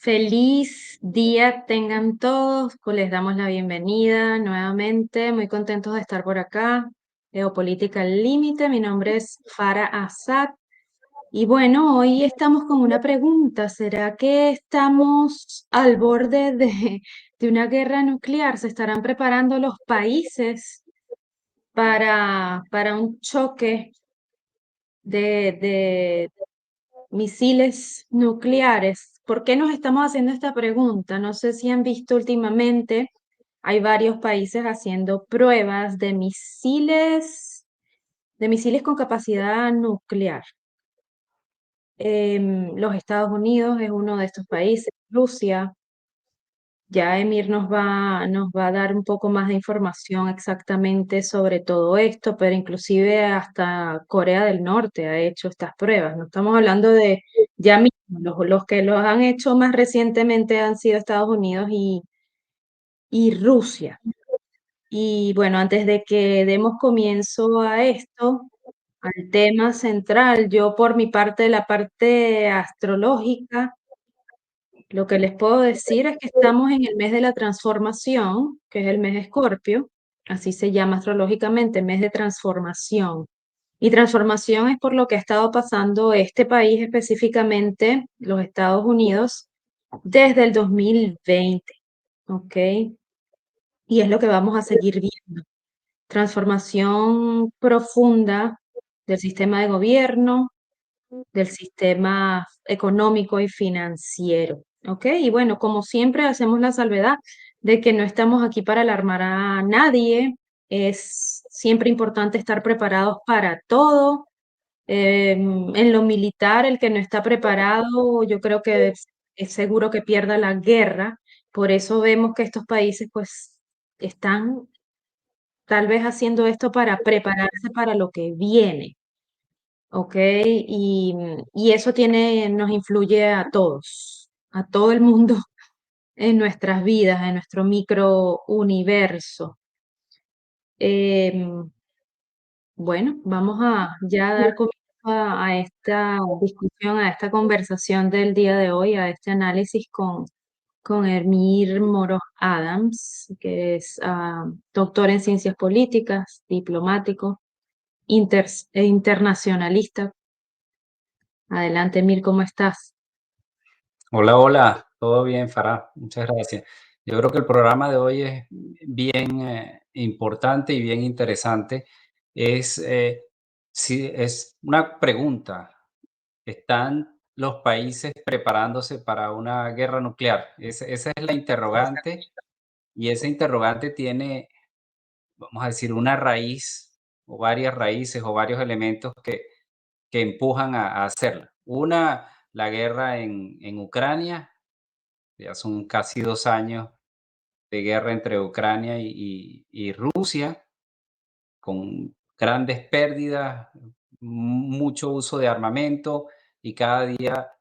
Feliz día tengan todos, pues les damos la bienvenida nuevamente, muy contentos de estar por acá. Geopolítica al límite, mi nombre es Farah Assad y bueno, hoy estamos con una pregunta, ¿será que estamos al borde de una guerra nuclear? ¿Se estarán preparando los países para un choque de misiles nucleares? ¿Por qué nos estamos haciendo esta pregunta? No sé si han visto últimamente, hay varios países haciendo pruebas de misiles con capacidad nuclear. Los Estados Unidos es uno de estos países, Rusia. Ya Emir nos va a dar un poco más de información exactamente sobre todo esto, pero inclusive hasta Corea del Norte ha hecho estas pruebas. No estamos hablando de ya mismo, los que los han hecho más recientemente han sido Estados Unidos y Rusia. Y bueno, antes de que demos comienzo a esto, al tema central, yo por mi parte, la parte astrológica, lo que les puedo decir es que estamos en el mes de la transformación, que es el mes Escorpio, así se llama astrológicamente, mes de transformación. Y transformación es por lo que ha estado pasando este país específicamente, los Estados Unidos, desde el 2020, ¿ok? Y es lo que vamos a seguir viendo. Transformación profunda del sistema de gobierno, del sistema económico y financiero. ¿Ok? Y bueno, como siempre hacemos la salvedad de que no estamos aquí para alarmar a nadie. Es siempre importante estar preparados para todo. En lo militar, el que no está preparado, yo creo que es seguro que pierda la guerra. Por eso vemos que estos países pues están tal vez haciendo esto para prepararse para lo que viene. ¿Ok? Y eso nos influye a todos, a todo el mundo en nuestras vidas, en nuestro microuniverso. Em, bueno, vamos a ya dar comienzo a esta discusión, a esta conversación del día de hoy, a este análisis con Hermir Moros Adams, que es doctor en ciencias políticas, diplomático, internacionalista. Adelante, Mir, ¿cómo estás? Hola, hola, todo bien, Farah, muchas gracias. Yo creo que el programa de hoy es bien importante y bien interesante. Es, si, es una pregunta. ¿Están los países preparándose para una guerra nuclear? Esa es la interrogante y esa interrogante tiene, vamos a decir, una raíz o varias raíces o varios elementos que empujan a hacerla. Una, la guerra en Ucrania. Ya son casi 2 años de guerra entre Ucrania y Rusia, con grandes pérdidas, mucho uso de armamento y cada día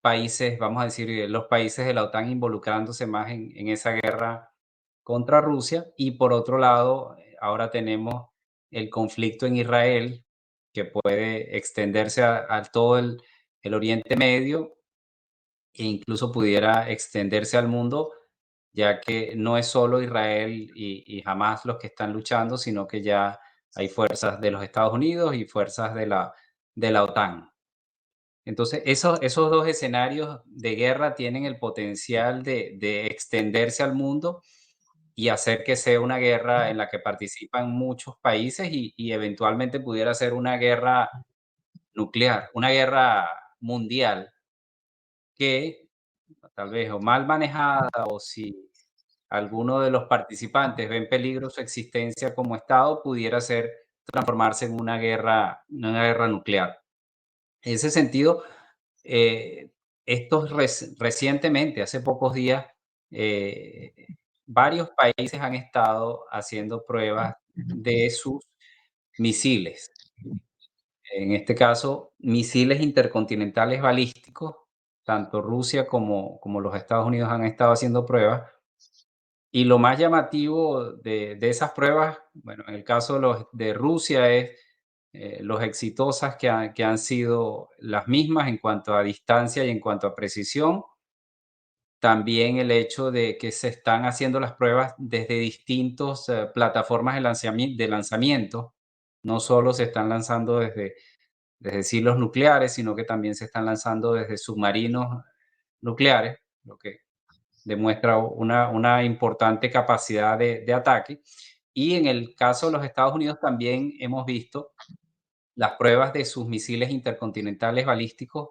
países, vamos a decir, los países de la OTAN involucrándose más en esa guerra contra Rusia. Y por otro lado, ahora tenemos el conflicto en Israel, que puede extenderse a todo el Oriente Medio e incluso pudiera extenderse al mundo, ya que no es solo Israel y Hamás los que están luchando, sino que ya hay fuerzas de los Estados Unidos y fuerzas de la OTAN. Entonces, esos dos escenarios de guerra tienen el potencial de extenderse al mundo y hacer que sea una guerra en la que participan muchos países y eventualmente pudiera ser una guerra nuclear, una guerra mundial que tal vez o mal manejada o si alguno de los participantes ve en peligro su existencia como Estado, pudiera ser transformarse en una guerra nuclear. En ese sentido, eh, recientemente, hace pocos días, eh, varios países han estado haciendo pruebas de sus misiles. En este caso, misiles intercontinentales balísticos, tanto Rusia como los Estados Unidos han estado haciendo pruebas. Y lo más llamativo de esas pruebas, bueno, en el caso de Rusia es los exitosas que han sido las mismas en cuanto a distancia y en cuanto a precisión. también el hecho de que se están haciendo las pruebas desde distintos plataformas de lanzamiento. No solo se están lanzando desde silos nucleares, sino que también se están lanzando desde submarinos nucleares, lo que demuestra una importante capacidad de ataque. Y en el caso de los Estados Unidos también hemos visto las pruebas de sus misiles intercontinentales balísticos,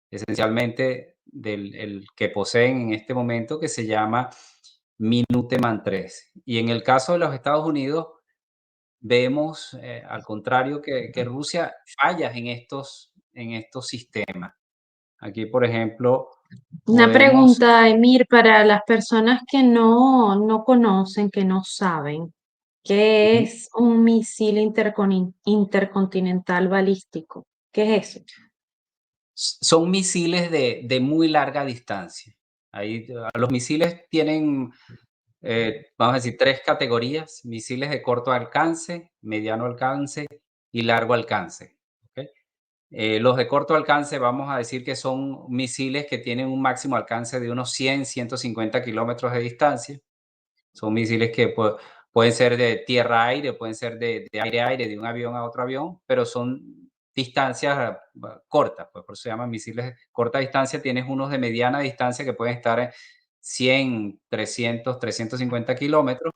esencialmente del el que poseen en este momento, que se llama Minuteman III. Y en el caso de los Estados Unidos, vemos, al contrario que Rusia, fallas en estos sistemas. Aquí, por ejemplo, Una podemos. pregunta, Emir, para las personas que no conocen, que no saben, ¿qué Ujú. es un misil intercontinental balístico? ¿Qué es eso? Son misiles de muy larga distancia. Ahí, los misiles tienen, vamos a decir, 3 categorías: misiles de corto alcance, mediano alcance y largo alcance, ¿okey? Los de corto alcance, vamos a decir que son misiles que tienen un máximo alcance de unos 100, 150 kilómetros de distancia. Son misiles que pueden ser de tierra-aire, pueden ser de aire-aire, de un avión a otro avión, pero son distancias cortas, pues por eso se llaman misiles de corta distancia. Tienes unos de mediana distancia que pueden estar en 100, 300, 350 kilómetros,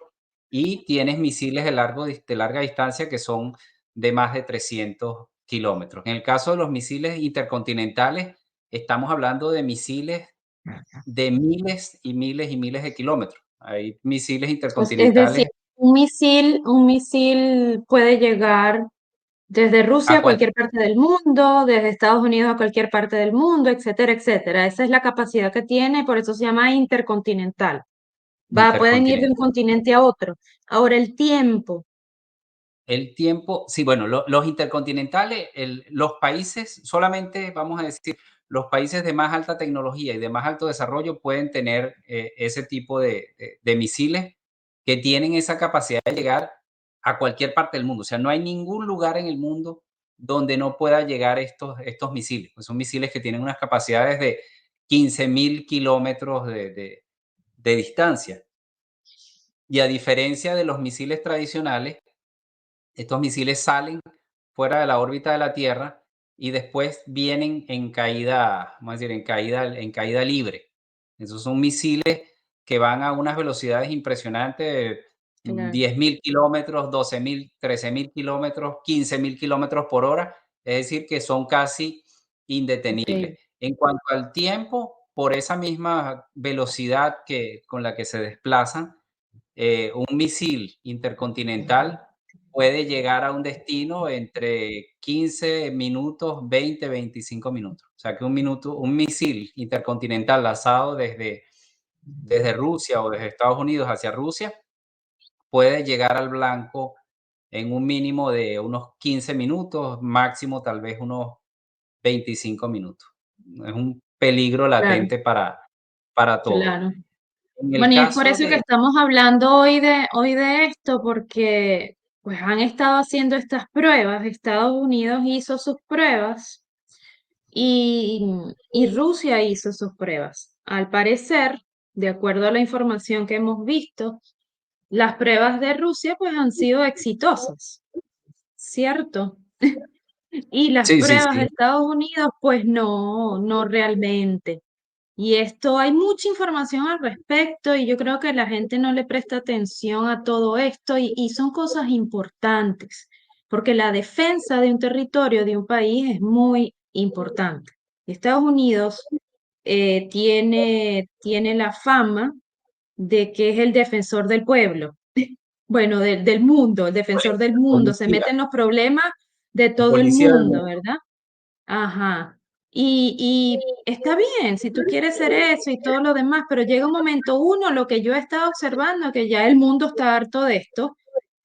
y tienes misiles de larga distancia que son de más de 300 kilómetros. En el caso de los misiles intercontinentales, estamos hablando de misiles de miles y miles y miles de kilómetros. Hay misiles Es decir, intercontinentales un misil puede llegar desde Rusia a a cual cualquier parte del mundo, desde Estados Unidos a cualquier parte del mundo, etcétera, etcétera. Esa es la capacidad que tiene, por eso se llama intercontinental. Pueden ir de un intercontinental. continente a otro. Ahora, el tiempo. El tiempo, sí, bueno, los intercontinentales, los países, solamente vamos a decir, los países de más alta tecnología y de más alto desarrollo pueden tener ese tipo de misiles que tienen esa capacidad de llegar a cualquier parte del mundo. O sea, no hay ningún lugar en el mundo donde no pueda llegar estos misiles. Pues son misiles que tienen unas capacidades de 15.000 kilómetros de distancia. Y a diferencia de los misiles tradicionales, estos misiles salen fuera de la órbita de la Tierra y después vienen en caída, vamos a decir, en caída libre. Esos son misiles que van a unas velocidades impresionantes, Claro, 10.000 kilómetros, 12.000, 13.000 kilómetros, 15.000 kilómetros por hora, es decir, que son casi indetenibles. increíble. En cuanto al tiempo, por esa misma velocidad con la que se desplazan, un misil intercontinental puede llegar a un destino entre 15 minutos, 20, 25 minutos. O sea que un misil intercontinental lanzado desde Rusia o desde Estados Unidos hacia Rusia puede llegar al blanco en un mínimo de unos 15 minutos, máximo tal vez unos 25 minutos. Es un peligro Claro, latente para todos. claro. En el Bueno, y es por caso eso que de. estamos hablando hoy de esto, porque pues han estado haciendo estas pruebas. Estados Unidos hizo sus pruebas y, y Rusia hizo sus pruebas. Al parecer, de acuerdo a la información que hemos visto, las pruebas de Rusia pues han sido exitosas, ¿cierto? Y las Sí, sí, pruebas de sí. Estados Unidos pues no realmente. Y esto, hay mucha información al respecto y yo creo que la gente no le presta atención a todo esto y son cosas importantes, porque la defensa de un territorio, de un país, es muy importante. Estados Unidos tiene la fama de que es el defensor del pueblo, bueno, del mundo, el defensor del mundo, se Policía, mete en los problemas de todo el policía del mundo, mundo. ¿verdad? Ajá. Y está bien si tú quieres ser eso y todo lo demás, pero llega un momento, uno, lo que yo he estado observando, que ya el mundo está harto de esto.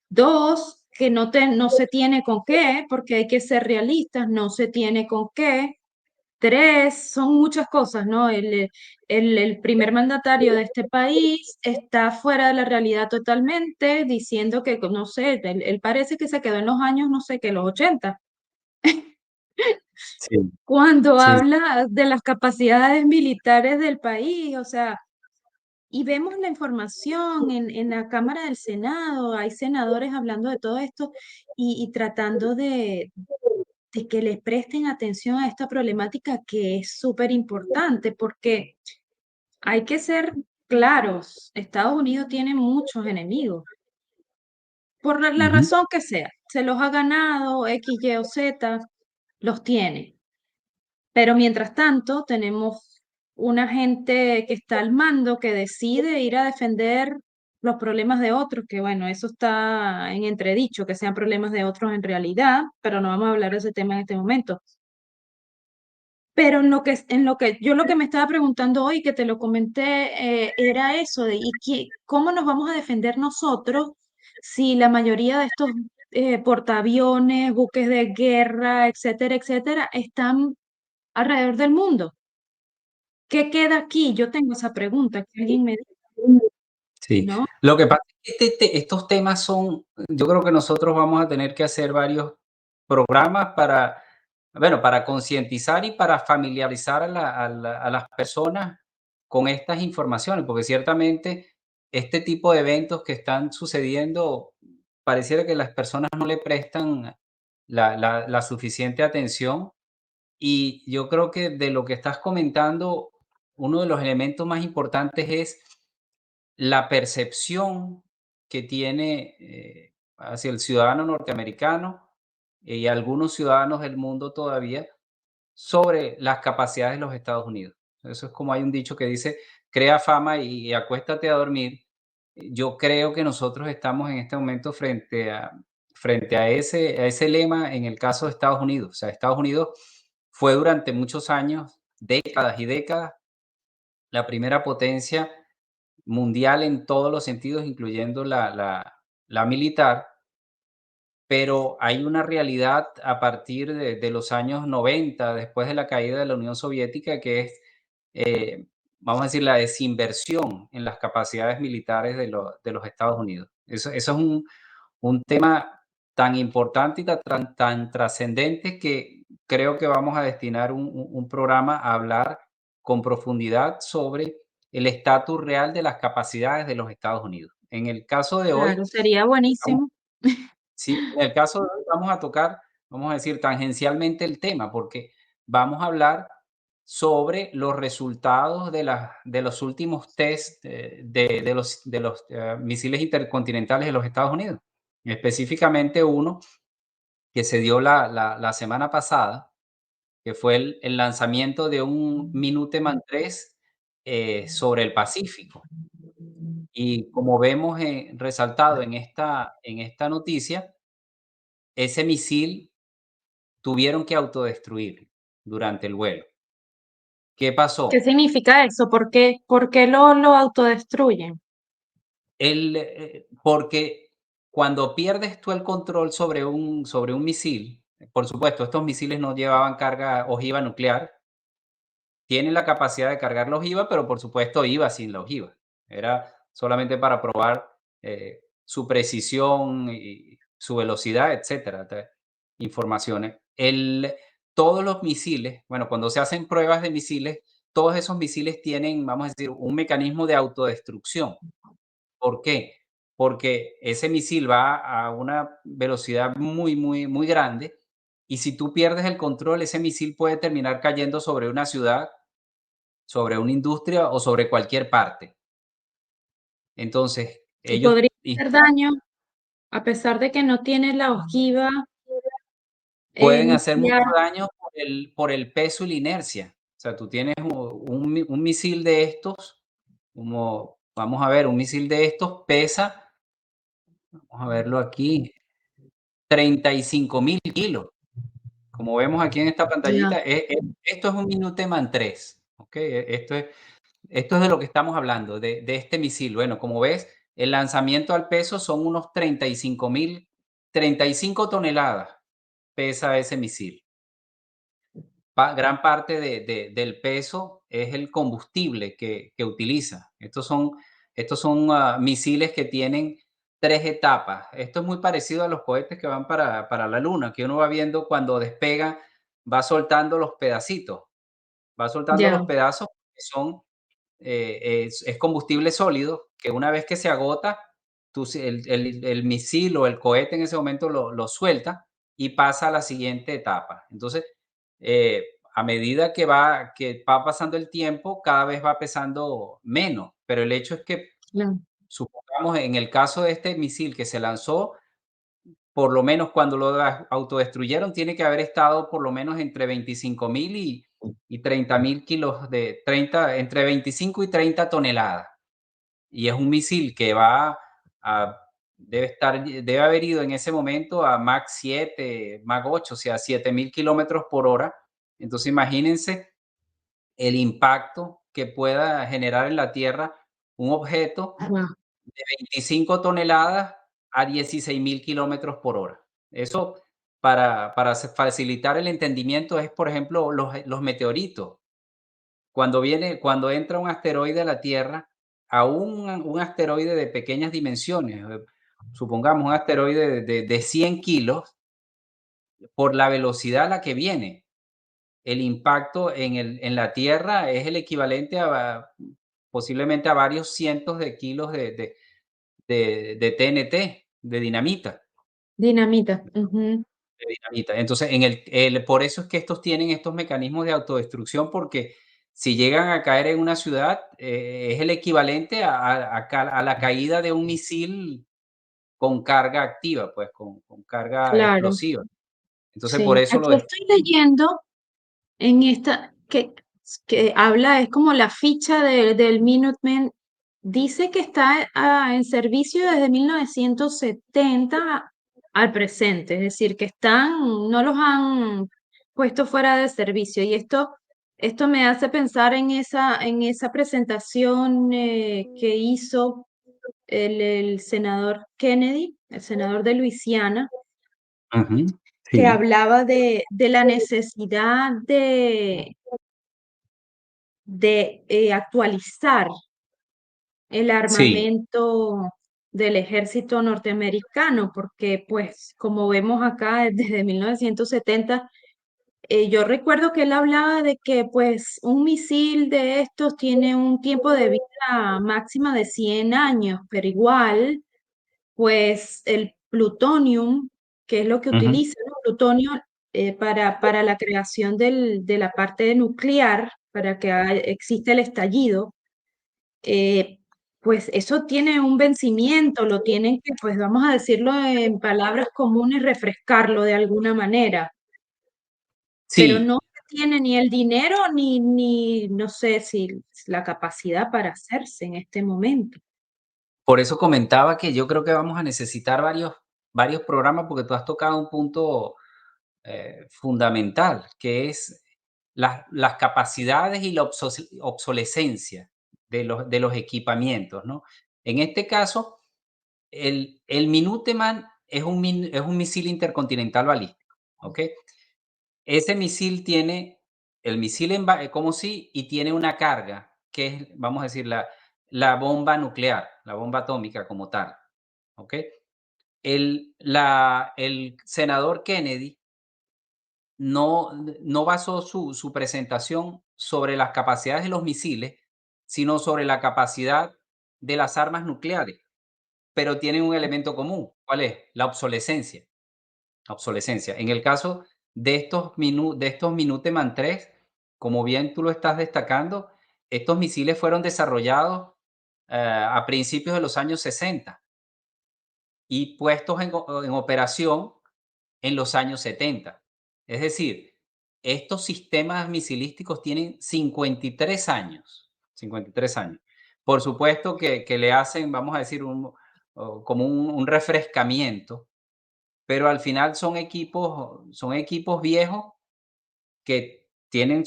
Dos, que no se tiene con qué, porque hay que ser realistas, no se tiene con qué. Tres, son muchas cosas, ¿no? El primer mandatario de este país está fuera de la realidad totalmente, diciendo que, no sé, él parece que se quedó en los años, no sé, que los 80 Sí, cuando sí, habla de las capacidades militares del país, o sea, y vemos la información en la Cámara del Senado, hay senadores hablando de todo esto y tratando de que les presten atención a esta problemática que es súper importante, porque hay que ser claros, Estados Unidos tiene muchos enemigos, por la Ujú. razón que sea, se los ha ganado X, Y o Z, los tiene. Pero mientras tanto, tenemos una gente que está al mando que decide ir a defender los problemas de otros, que bueno, eso está en entredicho, que sean problemas de otros en realidad, pero no vamos a hablar de ese tema en este momento. Pero en lo que yo lo que me estaba preguntando hoy, que te lo comenté, era eso de cómo nos vamos a defender nosotros si la mayoría de estos portaaviones, buques de guerra, etcétera, etcétera, están alrededor del mundo. ¿Qué queda aquí? Yo tengo esa pregunta, que alguien me diga, Sí, ¿no? lo que pasa es que estos temas son, yo creo que nosotros vamos a tener que hacer varios programas para, bueno, para concientizar y para familiarizar a las personas con estas informaciones, porque ciertamente este tipo de eventos que están sucediendo, pareciera que las personas no le prestan la suficiente atención. Y yo creo que de lo que estás comentando, uno de los elementos más importantes es la percepción que tiene hacia el ciudadano norteamericano y algunos ciudadanos del mundo todavía sobre las capacidades de los Estados Unidos. Eso es como hay un dicho que dice, crea fama y acuéstate a dormir. Yo creo que nosotros estamos en este momento frente a ese lema en el caso de Estados Unidos. O sea, Estados Unidos fue durante muchos años, décadas y décadas, la primera potencia mundial en todos los sentidos, incluyendo la militar, pero hay una realidad a partir de los años 90, después de la caída de la Unión Soviética, que es, vamos a decir, la desinversión en las capacidades militares de los Estados Unidos. Eso es un tema tan importante y tan trascendente que creo que vamos a destinar un programa a hablar con profundidad sobre el estatus real de las capacidades de los Estados Unidos. En el caso de hoy, Claro, sería vamos, buenísimo. sí, en el caso de hoy vamos a tocar, vamos a decir, tangencialmente el tema, porque vamos a hablar sobre los resultados de los últimos test de los misiles intercontinentales de los Estados Unidos. Específicamente uno que se dio la semana pasada, que fue el lanzamiento de un Minuteman III sobre el Pacífico. Y como vemos resaltado en esta noticia, ese misil tuvieron que autodestruir durante el vuelo. ¿Qué ¿Qué pasó? significa eso? ¿Por qué lo autodestruyen? Porque cuando pierdes tú el control sobre un misil, por supuesto, estos misiles no llevaban carga ojiva nuclear, tienen la capacidad de cargar la ojiva, pero por supuesto iba sin la ojiva. Era solamente para probar su precisión y su velocidad, etcétera, informaciones. Todos los misiles, bueno, cuando se hacen pruebas de misiles, todos esos misiles tienen, vamos a decir, un mecanismo de autodestrucción. ¿Por qué? Porque ese misil va a una velocidad muy grande y si tú pierdes el control, ese misil puede terminar cayendo sobre una ciudad, sobre una industria o sobre cualquier parte. Entonces, Y ellos podría hacer instalan, daño, a pesar de que no tiene la ojiva pueden hacer mucho nuclear. daño por el peso y la inercia. O sea, tú tienes un misil de estos, como, vamos a ver, un misil de estos pesa, vamos a verlo aquí, 35.000 kilos. Como vemos aquí en esta Ya. pantallita, esto es un Minuteman III, ¿ok? Esto es de lo que estamos hablando, de este misil. Bueno, como ves, el lanzamiento al peso son unos 35 toneladas pesa ese misil. Gran parte del peso es el combustible que utiliza. Estos son misiles que tienen tres etapas. Esto es muy parecido a los cohetes que van para la Luna, que uno va viendo cuando despega, va soltando los pedacitos, va soltando los Ya. pedazos que son es combustible sólido, que una vez que se agota, el misil o el cohete en ese momento lo suelta y pasa a la siguiente etapa. Entonces, a medida que va pasando el tiempo, cada vez va pesando menos, pero el hecho es que, Claro. supongamos, en el caso de este misil que se lanzó, por lo menos cuando lo autodestruyeron, tiene que haber estado por lo menos entre 25.000 y 30.000 kilos entre 25 y 30 toneladas. Y es un misil que a, debe haber ido en ese momento a Mach 7, Mach 8, o sea, 7.000 kilómetros por hora. Entonces, imagínense el impacto que pueda generar en la Tierra un objeto Guau. de 25 toneladas a 16.000 kilómetros por hora. Eso, para facilitar el entendimiento, es, por ejemplo, los meteoritos. Cuando entra un asteroide a la Tierra, a un asteroide de pequeñas dimensiones, supongamos un asteroide de 100 kilos, por la velocidad a la que viene, el impacto en la Tierra es el equivalente posiblemente a varios cientos de kilos de TNT, de dinamita. Dinamita. Ujú. De dinamita. Entonces, por eso es que estos tienen estos mecanismos de autodestrucción, porque si llegan a caer en una ciudad, es el equivalente a la caída de un misil con carga activa, pues con carga Claro, explosiva. Entonces, por sí. eso lo Aquí de. estoy leyendo en esta que habla, es como la ficha del Minuteman. Dice que está en servicio desde 1970 al presente, es decir, que no los han puesto fuera de servicio. Y esto me hace pensar en esa presentación que hizo el senador Kennedy, el senador de Luisiana, Ujú, que sí, hablaba de la necesidad de actualizar el sí, armamento del ejército norteamericano, porque pues como vemos acá desde 1970, yo recuerdo que él hablaba de que pues un misil de estos tiene un tiempo de vida máxima de 100 años, pero igual pues el plutonium, que es lo que ujú, utiliza, ¿no? Plutonio para la creación de la parte nuclear, para que exista el estallido, eh, pues eso tiene un vencimiento, lo tienen que, pues vamos a decirlo en palabras comunes, refrescarlo de alguna manera, pero sí. no se tiene ni el dinero ni no sé si la capacidad para hacerse en este momento. Por eso comentaba que yo creo que vamos a necesitar varios programas, porque tú has tocado un punto fundamental, que es las capacidades y la obsolescencia de los equipamientos, ¿no? En este caso, el Minuteman es un misil intercontinental balístico, ¿ok? Ese misil tiene el misil como sí, y tiene una carga, que es, vamos a decir, la bomba nuclear, la bomba atómica como tal, ¿ok? El senador Kennedy no basó su presentación sobre las capacidades de los misiles, sino sobre la capacidad de las armas nucleares, pero tienen un elemento común. ¿Cuál es? La obsolescencia. Obsolescencia. En el caso de estos Minuteman III, como bien tú lo estás destacando, estos misiles fueron desarrollados a principios de los años 60 y puestos en operación en los años 70. Es decir, estos sistemas misilísticos tienen 53 años. 53 años. Por supuesto que le hacen, vamos a decir, como un refrescamiento, pero al final son equipos viejos que tienen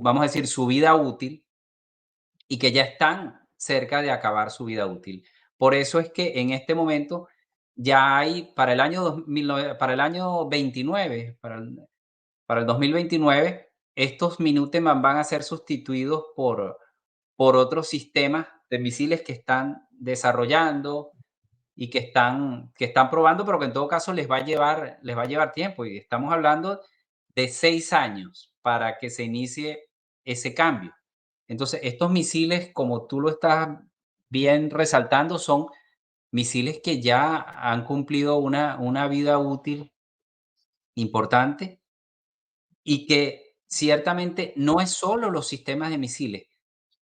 vamos a decir, su vida útil y que ya están cerca de acabar su vida útil. Por eso es que en este momento ya hay para el año 29, para el 2029, estos Minuteman van a ser sustituidos por otros sistemas de misiles que están desarrollando y que están probando, pero que en todo caso les va a llevar tiempo. Y estamos hablando de 6 años para que se inicie ese cambio. Entonces, estos misiles, como tú lo estás bien resaltando, son misiles que ya han cumplido una vida útil importante y que ciertamente no es solo los sistemas de misiles.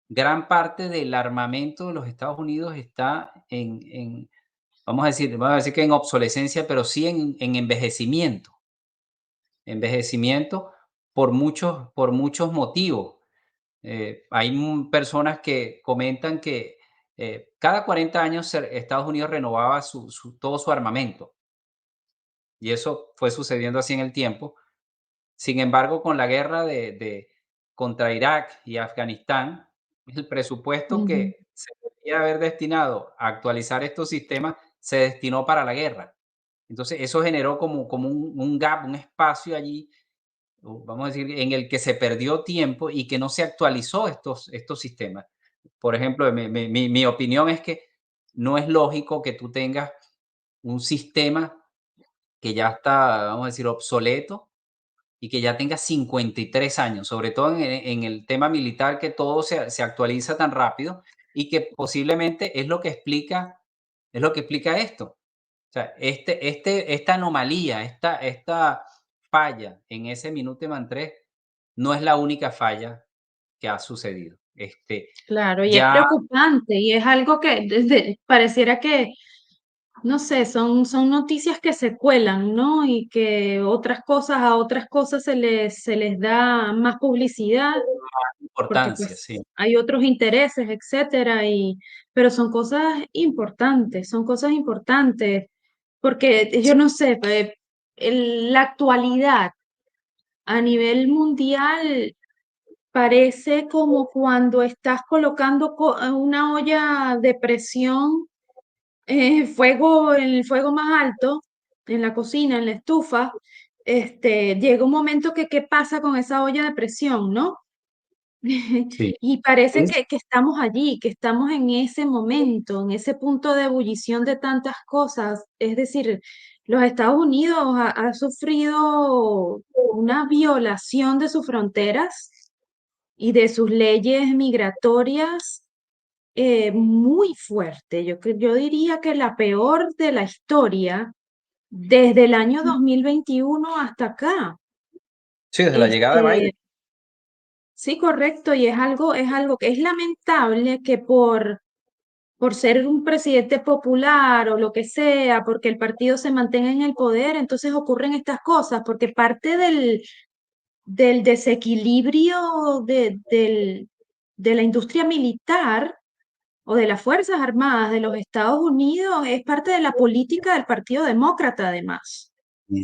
Gran parte del armamento de los Estados Unidos está vamos a decir que en obsolescencia, pero sí en envejecimiento. Envejecimiento por muchos motivos. Hay personas que comentan que cada 40 años Estados Unidos renovaba todo su armamento y eso fue sucediendo así en el tiempo. Sin embargo, con la guerra contra Irak y Afganistán, el presupuesto Ujú. que se debería haber destinado a actualizar estos sistemas se destinó para la guerra. Entonces, eso generó como un gap, un espacio allí, o vamos a decir, en el que se perdió tiempo y que no se actualizó estos sistemas. Por ejemplo, mi opinión es que no es lógico que tú tengas un sistema que ya está, vamos a decir, obsoleto y que ya tenga 53 años, sobre todo en el tema militar, que todo se actualiza tan rápido y que posiblemente es lo que explica esto. O sea, esta anomalía, esta falla en ese Minuteman 3 no es la única falla que ha sucedido. Claro, y es Ya preocupante, y es algo que pareciera que, no sé, son noticias que se cuelan, ¿no? Y que a otras cosas se les da más publicidad, porque importancia, pues sí. hay otros intereses, etcétera, pero son cosas importantes, porque yo Sí, no sé, la actualidad a nivel mundial parece como cuando estás colocando una olla de presión, en el fuego más alto, en la cocina, en la estufa. Llega un momento que, ¿qué pasa con esa olla de presión, no? sí. Y parece Es que estamos allí, que estamos en ese momento, en ese punto de ebullición de tantas cosas. Es decir, los Estados Unidos ha sufrido una violación de sus fronteras y de sus leyes migratorias, muy fuerte. Yo diría que la peor de la historia desde el año 2021 hasta acá. Sí, desde la llegada de Biden. Este, sí, correcto, y es algo que es lamentable que por ser un presidente popular o lo que sea, porque el partido se mantenga en el poder, entonces ocurren estas cosas, porque parte del desequilibrio de la industria militar o de las Fuerzas Armadas de los Estados Unidos es parte de la política del Partido Demócrata, además. Ujú.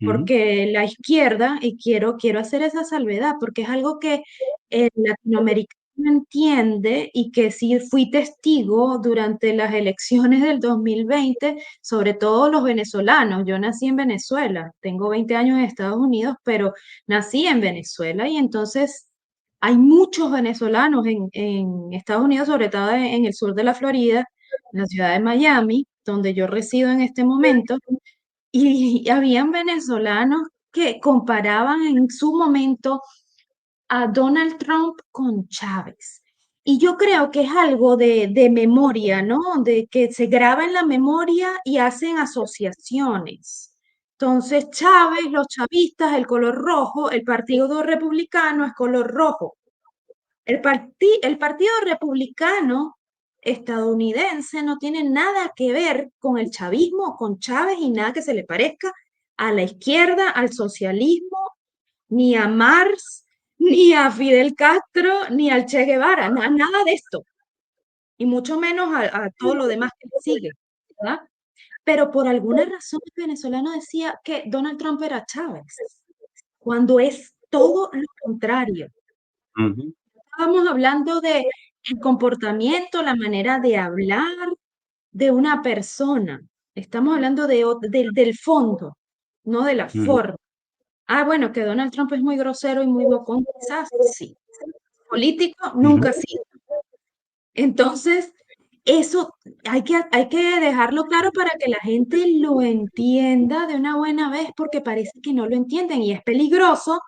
Porque la izquierda, y quiero hacer esa salvedad, porque es algo que el latinoamericano entiende y que sí fui testigo durante las elecciones del 2020, sobre todo los venezolanos. Yo nací en Venezuela, tengo 20 años en Estados Unidos, pero nací en Venezuela y entonces hay muchos venezolanos en Estados Unidos, sobre todo en el sur de la Florida, en la ciudad de Miami, donde yo resido en este momento. Y habían venezolanos que comparaban en su momento a Donald Trump con Chávez. Y yo creo que es algo de memoria, ¿no? De que se graba en la memoria y hacen asociaciones. Entonces, Chávez, los chavistas, el color rojo, el Partido Republicano es color rojo. El Partido Republicano estadounidense no tiene nada que ver con el chavismo, con Chávez y nada que se le parezca a la izquierda, al socialismo, ni a Marx, ni a Fidel Castro, ni al Che Guevara, nada de esto, y mucho menos a todo lo demás que le sigue, ¿verdad? Pero por alguna razón el venezolano decía que Donald Trump era Chávez, cuando es todo lo contrario. Ujú, Estábamos hablando de el comportamiento, la manera de hablar de una persona. Estamos hablando del fondo, no de la ujú. forma. Ah, bueno, que Donald Trump es muy grosero y muy bocón, quizás sí. Político, Ujú. nunca ha sido. Entonces, eso hay que dejarlo claro para que la gente lo entienda de una buena vez, porque parece que no lo entienden y es peligroso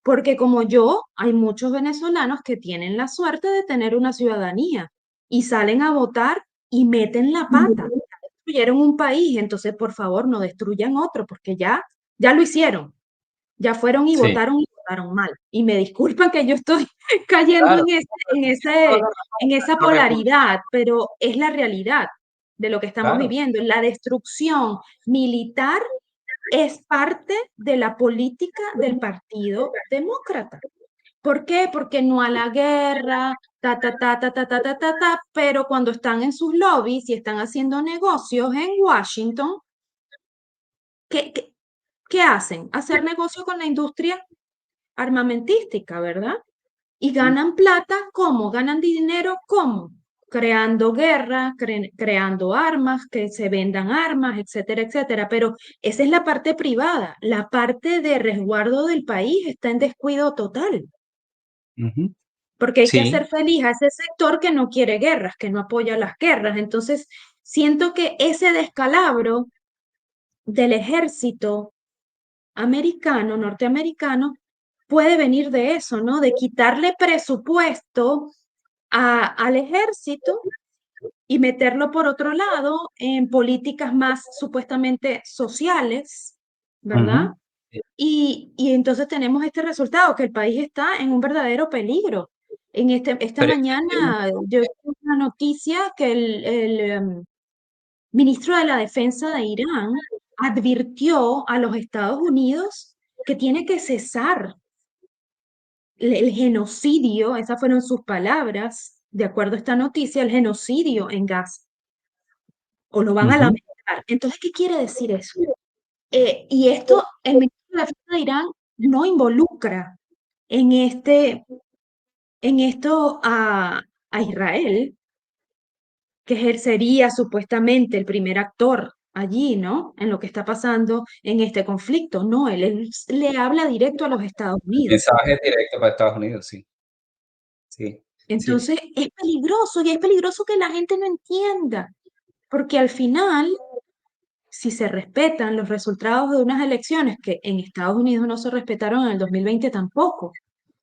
porque como yo, hay muchos venezolanos que tienen la suerte de tener una ciudadanía y salen a votar y meten la pata. Destruyeron un país, entonces por favor no destruyan otro, porque ya lo hicieron, ya fueron Sí, y votaron mal. Y me disculpan que yo estoy cayendo claro, tienes toda la en razón. esa Los polaridad, pero es la realidad de lo que estamos claro. viviendo. La destrucción militar es parte de la política del Partido Demócrata. ¿Por qué? Porque no a la guerra, pero cuando están en sus lobbies y están haciendo negocios en Washington, ¿qué, qué, qué hacen? Hacer negocio con la industria armamentística, ¿verdad? Y Mm, ganan plata, ¿cómo? Ganan dinero, ¿cómo? Creando guerra, creando armas, que se vendan armas, etcétera, etcétera. Pero esa es la parte privada. La parte de resguardo del país está en descuido total, ujú. porque hay que hacer Sí, feliz a ese sector que no quiere guerras, que no apoya las guerras. Entonces, siento que ese descalabro del ejército americano, norteamericano, puede venir de eso, ¿no? De quitarle presupuesto al ejército y meterlo por otro lado en políticas más supuestamente sociales, ¿verdad? ujú. Sí, Y entonces tenemos este resultado, que el país está en un verdadero peligro. Esta pero es que hay mañana yo vi una noticia que ministro de la Defensa de Irán advirtió a los Estados Unidos que tiene que cesar el genocidio, esas fueron sus palabras, de acuerdo a esta noticia, el genocidio en Gaza, o lo van a ujú. lamentar. Entonces, ¿qué quiere decir eso? Y esto, el ministro de la Defensa de Irán no involucra en en esto a Israel, que ejercería supuestamente el primer actor allí, ¿no? En lo que está pasando en este conflicto. No, él le habla directo a los Estados El Unidos. mensaje es directo para Estados Unidos, sí, sí, sí. Entonces, es peligroso y es peligroso que la gente no entienda, porque al final, si se respetan los resultados de unas elecciones que en Estados Unidos no se respetaron en el 2020 tampoco,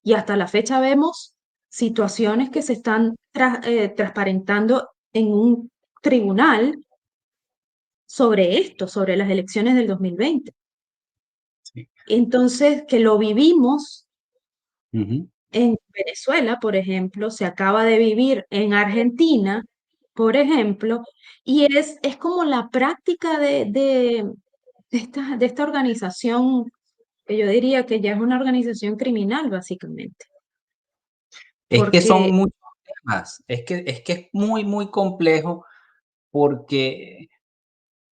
y hasta la fecha vemos situaciones que se están transparentando en un tribunal sobre esto, sobre las elecciones del 2020. Sí. Entonces, que lo vivimos Ujú. en Venezuela, por ejemplo, se acaba de vivir en Argentina, por ejemplo, y es como la práctica de esta organización, que yo diría que ya es una organización criminal, básicamente, Es que son porque muchos temas, es que es muy, muy complejo porque,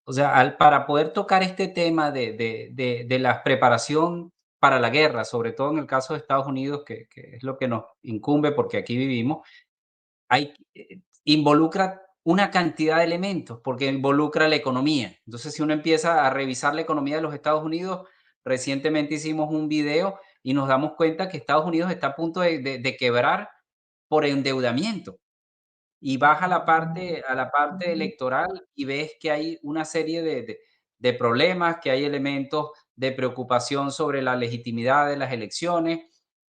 o sea, para poder tocar este tema de la preparación para la guerra, sobre todo en el caso de Estados Unidos, que es lo que nos incumbe porque aquí vivimos, involucra una cantidad de elementos, porque involucra la economía. Entonces, si uno empieza a revisar la economía de los Estados Unidos, recientemente hicimos un video y nos damos cuenta que Estados Unidos está a punto de quebrar por endeudamiento. Y vas a la parte electoral y ves que hay una serie de problemas, que hay elementos de preocupación sobre la legitimidad de las elecciones,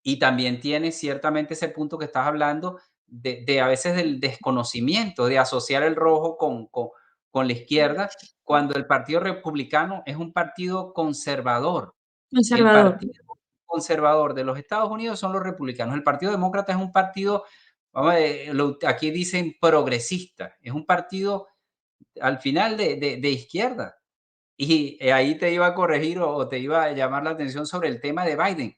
y también tienes ciertamente ese punto que estás hablando de a veces del desconocimiento, de asociar el rojo con la izquierda, cuando el Partido Republicano es un partido conservador. El conservador. partido conservador de los Estados Unidos son los republicanos. El Partido Demócrata es un partido, vamos a ver, aquí dicen progresista, es un partido al final de izquierda. Y ahí te iba a corregir o te iba a llamar la atención sobre el tema de Biden.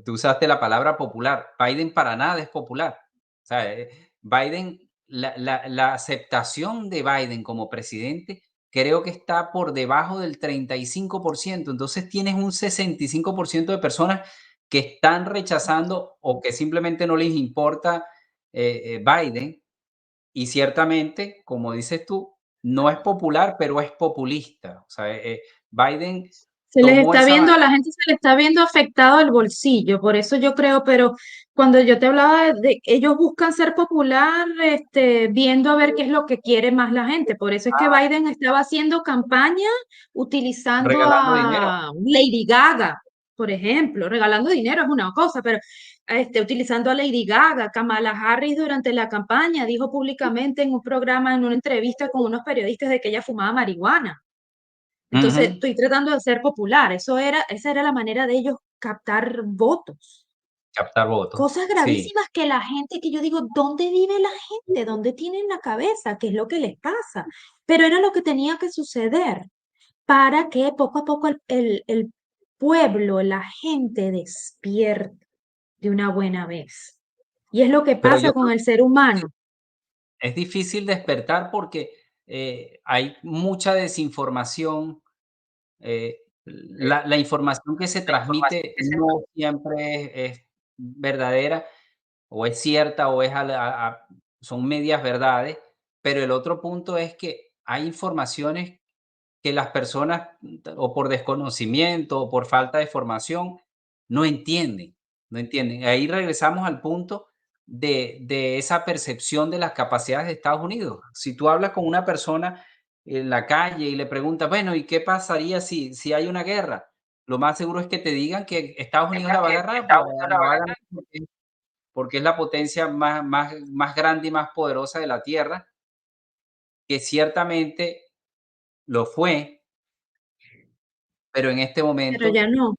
Tú usaste la palabra popular. Biden para nada es popular. O sea, Biden, la aceptación de Biden como presidente creo que está por debajo del 35%. Entonces tienes un 65% de personas que están rechazando o que simplemente no les importa Biden. Y ciertamente, como dices tú, no es popular, pero es populista. O sea, Biden Se les tomó está esa viendo, a la bandera. gente se le está viendo afectado el bolsillo, por eso yo creo, pero cuando yo te hablaba ellos buscan ser popular, viendo a ver qué es lo que quiere más la gente. Por eso es que Biden estaba haciendo campaña utilizando Regalando dinero. a Lady Gaga. por ejemplo, regalando dinero es una cosa, pero utilizando a Lady Gaga, Kamala Harris durante la campaña dijo públicamente en un programa, en una entrevista con unos periodistas de que ella fumaba marihuana. Entonces, Ujú. estoy tratando de ser popular. Esa era la manera de ellos captar votos. Captar votos. Cosas Sí, gravísimas que la gente, que yo digo, ¿dónde vive la gente? ¿Dónde tienen la cabeza? ¿Qué es lo que les pasa? Pero era lo que tenía que suceder para que poco a poco el pueblo, la gente despierte de una buena vez. Y es lo que pero pasa yo con creo el ser humano. es difícil despertar porque, hay mucha desinformación, la información que se transmite no siempre es verdadera, o es cierta, o es son medias verdades, pero el otro punto es que hay informaciones que las personas, o por desconocimiento, o por falta de formación, no entienden, no entienden. Ahí regresamos al punto de esa percepción de las capacidades de Estados Unidos. Si tú hablas con una persona en la calle y le preguntas: "Bueno, ¿y qué pasaría si hay una guerra?". Lo más seguro es que te digan que Estados Unidos la va a agarrar, la va a ganar porque es la potencia más grande y más poderosa de la Tierra, que ciertamente lo fue, pero en este Pero momento ya no.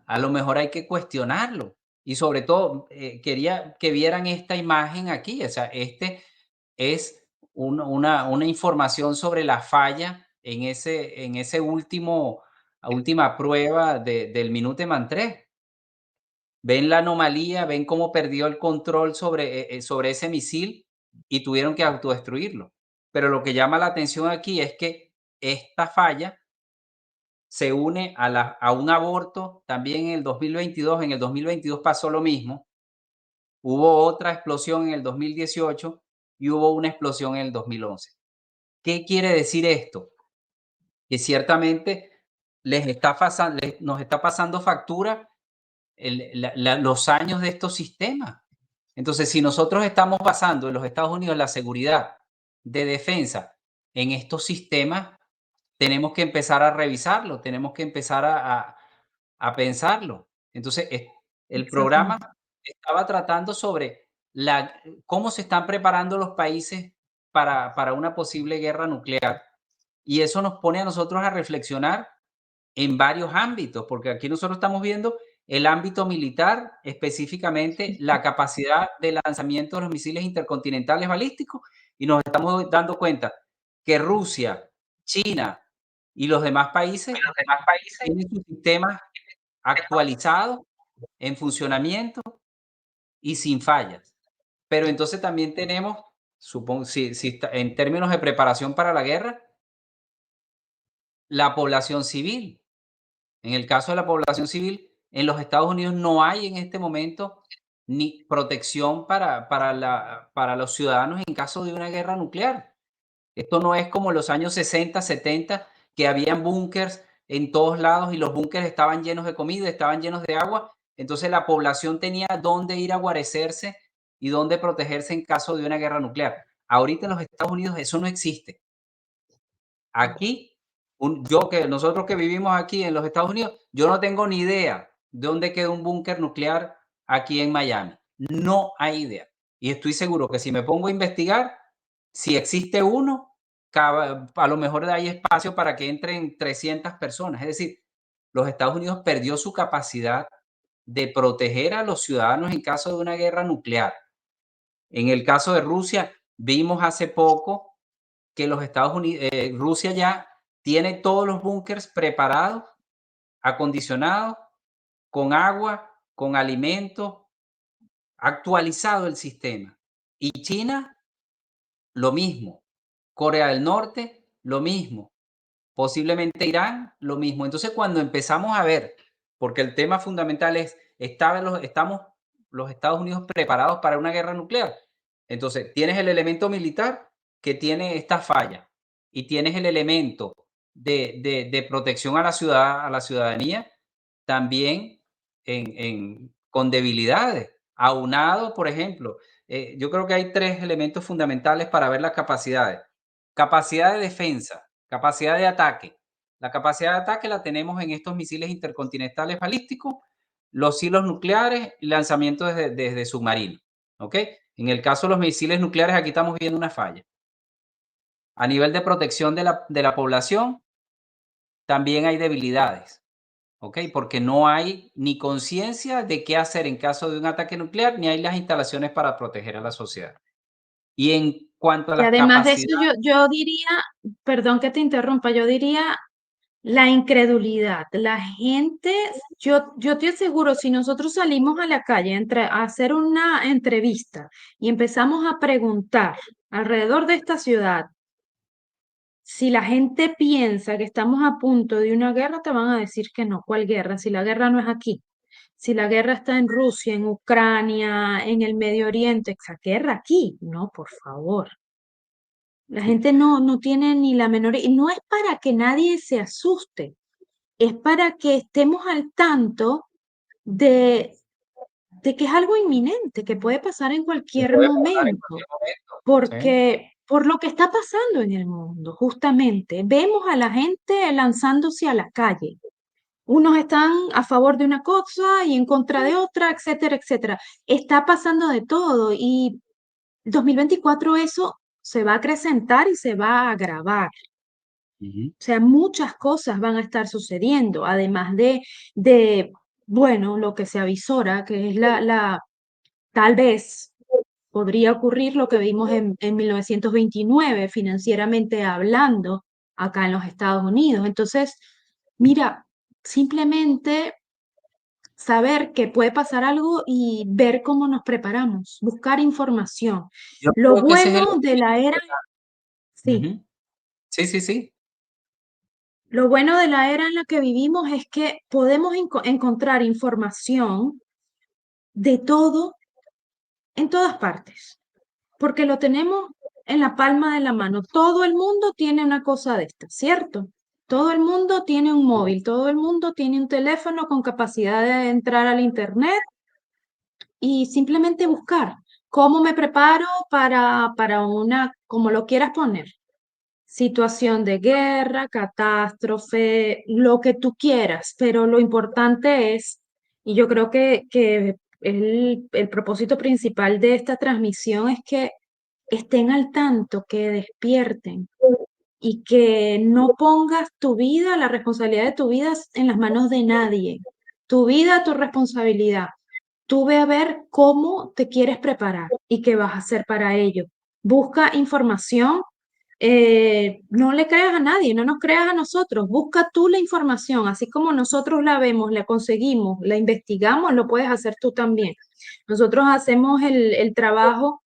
a lo mejor hay que cuestionarlo. Y sobre todo, quería que vieran esta imagen aquí, o sea, este es una información sobre la falla en ese última prueba del Minuteman 3. Ven la anomalía, ven cómo perdió el control sobre ese misil y tuvieron que autodestruirlo. Pero lo que llama la atención aquí es que esta falla se une a un aborto también en el 2022. En el 2022 pasó lo mismo. Hubo otra explosión en el 2018 y hubo una explosión en el 2011. ¿Qué quiere decir esto? Que ciertamente nos está pasando factura los años de estos sistemas. Entonces, si nosotros estamos basando en los Estados Unidos la seguridad de defensa en estos sistemas, tenemos que empezar a revisarlo, tenemos que empezar a pensarlo. Entonces, el programa Exactamente. estaba tratando sobre cómo se están preparando los países para una posible guerra nuclear. Y eso nos pone a nosotros a reflexionar en varios ámbitos, porque aquí nosotros estamos viendo el ámbito militar, específicamente la capacidad de lanzamiento de los misiles intercontinentales balísticos, y nos estamos dando cuenta que Rusia, China y los demás países tienen sus sistemas actualizados, en funcionamiento y sin fallas. Pero entonces también tenemos, supongo, en términos de preparación para la guerra, la población civil. En el caso de la población civil, en los Estados Unidos no hay en este momento ni protección para los ciudadanos en caso de una guerra nuclear. Esto no es como los años 60, 70, que habían búnkers en todos lados y los búnkers estaban llenos de comida, estaban llenos de agua. Entonces la población tenía dónde ir a guarecerse y dónde protegerse en caso de una guerra nuclear. Ahorita en los Estados Unidos eso no existe. Aquí, nosotros que vivimos aquí en los Estados Unidos, yo no tengo ni idea de dónde queda un búnker nuclear aquí en Miami. No hay idea. Y estoy seguro que si me pongo a investigar, si existe uno, a lo mejor hay espacio para que entren 300 personas. Es decir, los Estados Unidos perdió su capacidad de proteger a los ciudadanos en caso de una guerra nuclear. En el caso de Rusia, vimos hace poco que Rusia ya tiene todos los búnkers preparados, acondicionados, con agua, con alimentos, actualizado el sistema. Y China, lo mismo. Corea del Norte, lo mismo. Posiblemente Irán, lo mismo. Entonces, cuando empezamos a ver, porque el tema fundamental es, ¿estamos los Estados Unidos preparados para una guerra nuclear? Entonces, tienes el elemento militar que tiene esta falla y tienes el elemento de protección a la ciudadanía también con debilidades. Aunado, por ejemplo, yo creo que hay tres elementos fundamentales para ver las capacidades. Capacidad de defensa, capacidad de ataque. La capacidad de ataque la tenemos en estos misiles intercontinentales balísticos, los silos nucleares y lanzamiento desde submarinos. ¿Ok? En el caso de los misiles nucleares, aquí estamos viendo una falla. A nivel de protección de la población, también hay debilidades. ¿Ok? Porque no hay ni conciencia de qué hacer en caso de un ataque nuclear, ni hay las instalaciones para proteger a la sociedad. Y en cuanto a Y las además de eso, capacidades, yo diría, perdón que te interrumpa, yo diría la incredulidad. La gente, yo te aseguro, si nosotros salimos a la calle a hacer una entrevista y empezamos a preguntar alrededor de esta ciudad, si la gente piensa que estamos a punto de una guerra, te van a decir que no. ¿Cuál guerra? Si la guerra no es aquí. Si la guerra está en Rusia, en Ucrania, en el Medio Oriente, esa guerra aquí. No, por favor. La sí, gente no tiene ni la menor, y no es para que nadie se asuste, es para que estemos al tanto de, de que es algo inminente, que puede pasar en que cualquier puede pasar en momento, cualquier momento. Sí. porque por lo que está pasando en el mundo, justamente, vemos a la gente lanzándose a la calle. Unos están a favor de una cosa y en contra de otra, etcétera, etcétera. Está pasando de todo y 2024 eso se va a acrecentar y se va a agravar. Ujú. O sea, muchas cosas van a estar sucediendo, además de bueno, lo que se avisora, que es tal vez podría ocurrir lo que vimos en 1929, financieramente hablando, acá en los Estados Unidos. Entonces, mira, simplemente saber que puede pasar algo y ver cómo nos preparamos, buscar información. Yo Lo creo que ese es el bueno de la era, sí, ujú. Sí, sí, sí. lo bueno de la era en la que vivimos es que podemos encontrar información de todo en todas partes, porque lo tenemos en la palma de la mano. Todo el mundo tiene una cosa de esta, ¿cierto? Todo el mundo tiene un móvil, todo el mundo tiene un teléfono con capacidad de entrar al internet y simplemente buscar cómo me preparo para una, como lo quieras poner, situación de guerra, catástrofe, lo que tú quieras, pero lo importante es, y yo creo que el propósito principal de esta transmisión es que estén al tanto, que despierten y que no pongas tu vida, la responsabilidad de tu vida en las manos de nadie. Tu vida, tu responsabilidad. Tú ve a ver cómo te quieres preparar y qué vas a hacer para ello. Busca información, no le creas a nadie, no nos creas a nosotros, busca tú la información, así como nosotros la vemos, la conseguimos, la investigamos, lo puedes hacer tú también. Nosotros hacemos el trabajo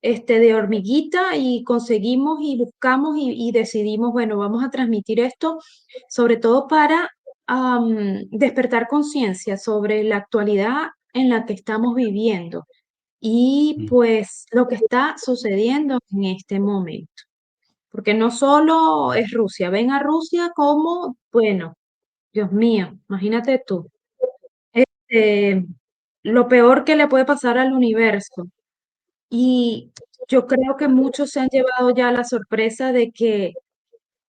de hormiguita y conseguimos y buscamos y decidimos, bueno, vamos a transmitir esto, sobre todo para despertar conciencia sobre la actualidad en la que estamos viviendo y Mm. pues lo que está sucediendo en este momento. Porque no solo es Rusia, ven a Rusia como, bueno, Dios mío, imagínate tú, este, lo peor que le puede pasar al universo. Y yo creo que muchos se han llevado ya la sorpresa de que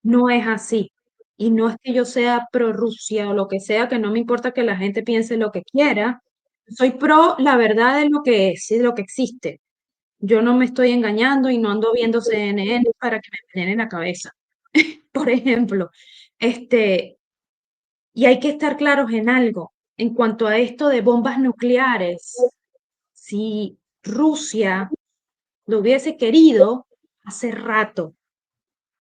no es así. Y no es que yo sea pro Rusia o lo que sea, que no me importa que la gente piense lo que quiera. Soy pro la verdad de lo que es y de lo que existe. Yo no me estoy engañando y no ando viendo CNN para que me envenenen la cabeza, por ejemplo. Este, y hay que estar claros en algo. En cuanto a esto de bombas nucleares, si Rusia lo hubiese querido, hace rato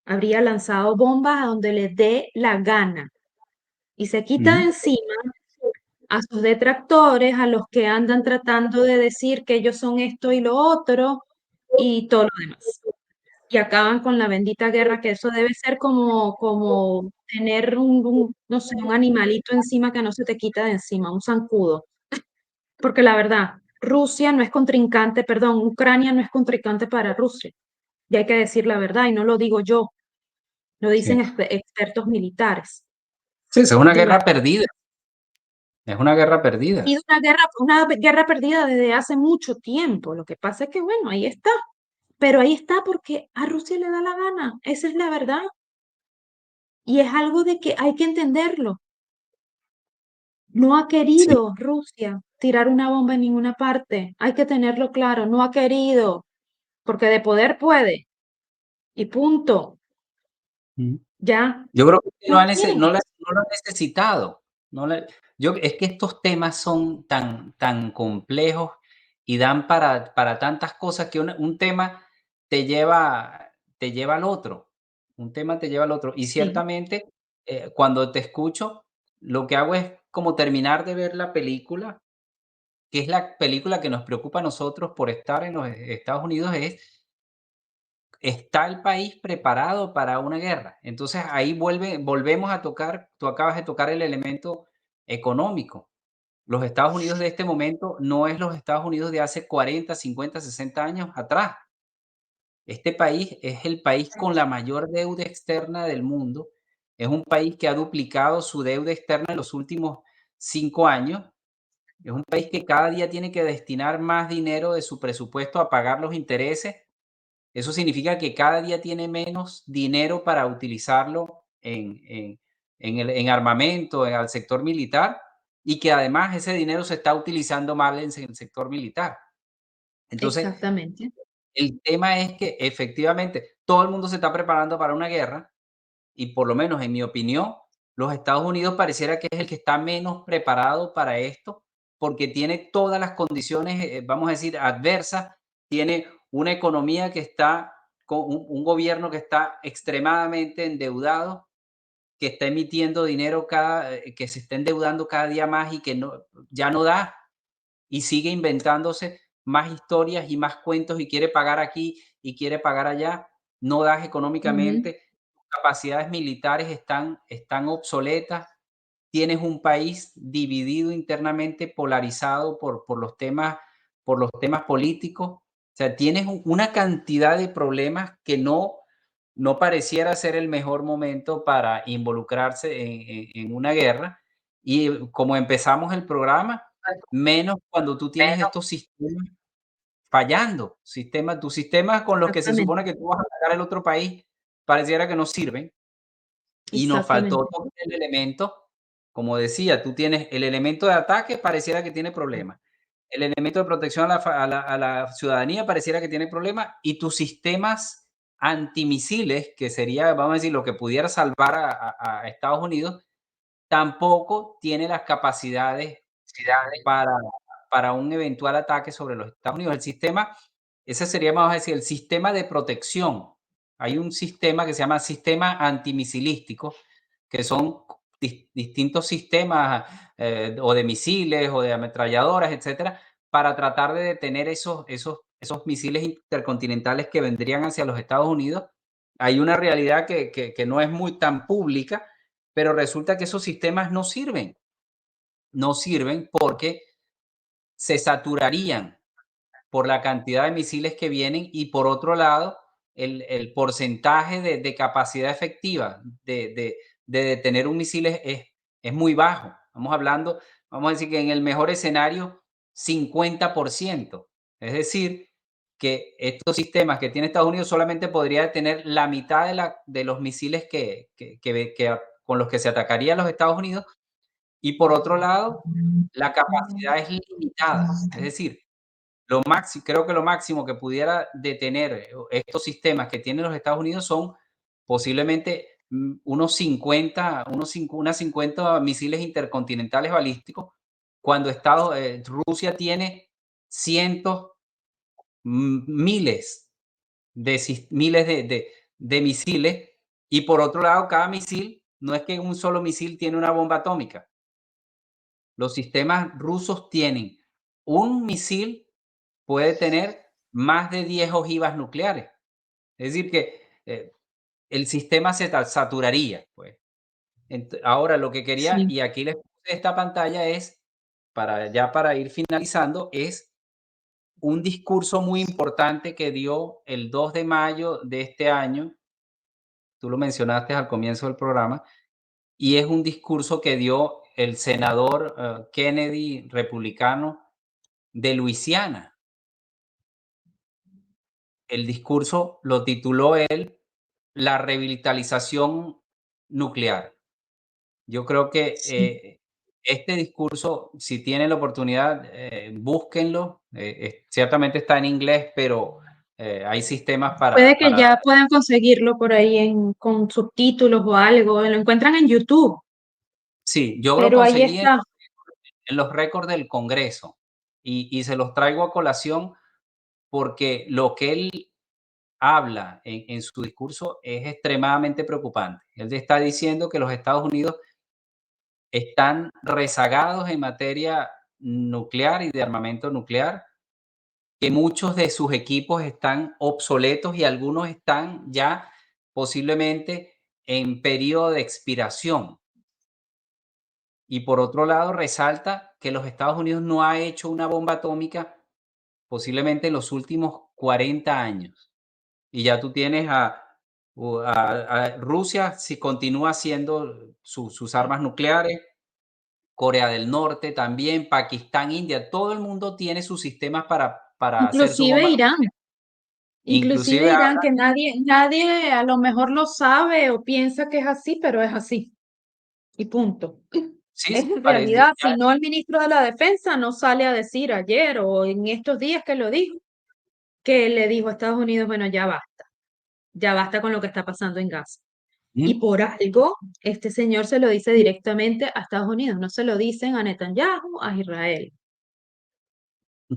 habría lanzado bombas a donde le dé la gana y se quita de Ujú. encima a sus detractores, a los que andan tratando de decir que ellos son esto y lo otro y todo lo demás. Y acaban con la bendita guerra, que eso debe ser como tener no sé, un animalito encima que no se te quita de encima, un zancudo. Porque la verdad, Rusia no es contrincante, perdón, Ucrania no es contrincante para Rusia. Y hay que decir la verdad, y no lo digo yo, lo Sí. dicen expertos militares. Sí, esa es una De guerra verdad. perdida. Es una guerra Ha perdida. sido una guerra perdida desde hace mucho tiempo. Lo que pasa es que, bueno, ahí está. Pero ahí está porque a Rusia le da la gana. Esa es la verdad. Y es algo de que hay que entenderlo. No ha Sí. querido Rusia tirar una bomba en ninguna parte. Hay que tenerlo claro. No ha querido, porque de poder puede. Y punto. Mm. Ya. Yo creo que No quieren. no lo ha necesitado. No le yo es que estos temas son tan complejos y dan para tantas cosas que un tema te lleva al otro. Un tema te lleva al otro. Y Sí, ciertamente, cuando te escucho, lo que hago es como terminar de ver la película, que es la película que nos preocupa a nosotros por estar en los Estados Unidos, ¿está el país preparado para una guerra? Entonces ahí volvemos a tocar, tú acabas de tocar el elemento económico. Los Estados Unidos de este momento no es los Estados Unidos de hace 40, 50, 60 años atrás. Este país es el país con la mayor deuda externa del mundo. Es un país que ha duplicado su deuda externa en los últimos 5 años. Es un país que cada día tiene que destinar más dinero de su presupuesto a pagar los intereses. Eso significa que cada día tiene menos dinero para utilizarlo en armamento, al sector militar, y que además ese dinero se está utilizando mal en el sector militar. Entonces, exactamente. el tema es que efectivamente todo el mundo se está preparando para una guerra y por lo menos en mi opinión, los Estados Unidos pareciera que es el que está menos preparado para esto, porque tiene todas las condiciones, vamos a decir, adversas, tiene una economía que está con un gobierno que está extremadamente endeudado, que está emitiendo dinero que se está endeudando cada día más y que ya no da, y sigue inventándose más historias y más cuentos y quiere pagar aquí y quiere pagar allá, no das Ujú, económicamente, tus capacidades militares están obsoletas, tienes un país dividido internamente, polarizado por los temas políticos, o sea, tienes una cantidad de problemas que no pareciera ser el mejor momento para involucrarse en una guerra. Y como empezamos el programa, menos cuando tú tienes estos sistemas fallando, tus sistemas con los que se exactamente, supone que tú vas a atacar el otro país, pareciera que no sirven. Y nos faltó exactamente, tocar el elemento, como decía, tú tienes el elemento de ataque, pareciera que tiene problemas. El elemento de protección a la ciudadanía pareciera que tiene problemas, y tus sistemas antimisiles, que sería, vamos a decir, lo que pudiera salvar a Estados Unidos, tampoco tiene las capacidades para un eventual ataque sobre los Estados Unidos. Ese sería, vamos a decir, el sistema de protección. Hay un sistema que se llama sistema antimisilístico, que son distintos sistemas, o de misiles o de ametralladoras, etcétera, para tratar de detener esos misiles intercontinentales que vendrían hacia los Estados Unidos. Hay una realidad que no es muy tan pública, pero resulta que esos sistemas no sirven porque se saturarían por la cantidad de misiles que vienen, y por otro lado, el porcentaje de capacidad efectiva de detener un misil es muy bajo. Vamos a decir que en el mejor escenario, 50%. Es decir, que estos sistemas que tiene Estados Unidos solamente podría detener la mitad de los misiles con los que se atacaría a los Estados Unidos, y por otro lado, la capacidad es limitada. Es decir, creo que lo máximo que pudiera detener estos sistemas que tienen los Estados Unidos son posiblemente unas 50 misiles intercontinentales balísticos, cuando Rusia tiene cientos, miles miles de misiles, y por otro lado, cada misil, no es que un solo misil tiene una bomba atómica. Los sistemas rusos tienen un misil, puede tener más de 10 ojivas nucleares. Es decir, que el sistema se saturaría, pues. Ahora, lo que quería, sí. y aquí les puse esta pantalla, es, para ir finalizando, es un discurso muy importante que dio el 2 de mayo de este año. Tú lo mencionaste al comienzo del programa, y es un discurso que dio el senador Kennedy, republicano de Luisiana. El discurso lo tituló él: La revitalización nuclear. Yo creo que Sí. este discurso, si tienen la oportunidad, búsquenlo. Ciertamente está en inglés, pero hay sistemas Puede que para... ya puedan conseguirlo por ahí con subtítulos o algo, lo encuentran en YouTube, Sí, yo lo pero ahí conseguí está. en los récords del Congreso y se los traigo a colación porque lo que él habla en su discurso es extremadamente preocupante. Él está diciendo que los Estados Unidos están rezagados en materia nuclear y de armamento nuclear, que muchos de sus equipos están obsoletos y algunos están ya posiblemente en periodo de expiración. Y por otro lado, resalta que los Estados Unidos no ha hecho una bomba atómica posiblemente en los últimos 40 años. Y ya tú tienes a Rusia, si continúa haciendo sus armas nucleares, Corea del Norte también, Pakistán, India, todo el mundo tiene sus sistemas para hacer su Inclusive bomba Irán, nuclear. inclusive Inclusive Irán, que habla, nadie a lo mejor lo sabe o piensa que es así, pero es así. Y punto. sí, Es sí, en parece, realidad, si no el ministro de la Defensa no sale a decir ayer o en estos días que lo dijo, que le dijo a Estados Unidos, bueno, ya basta con lo que está pasando en Gaza. Y ujú, por algo, este señor se lo dice directamente a Estados Unidos, no se lo dicen a Netanyahu, a Israel.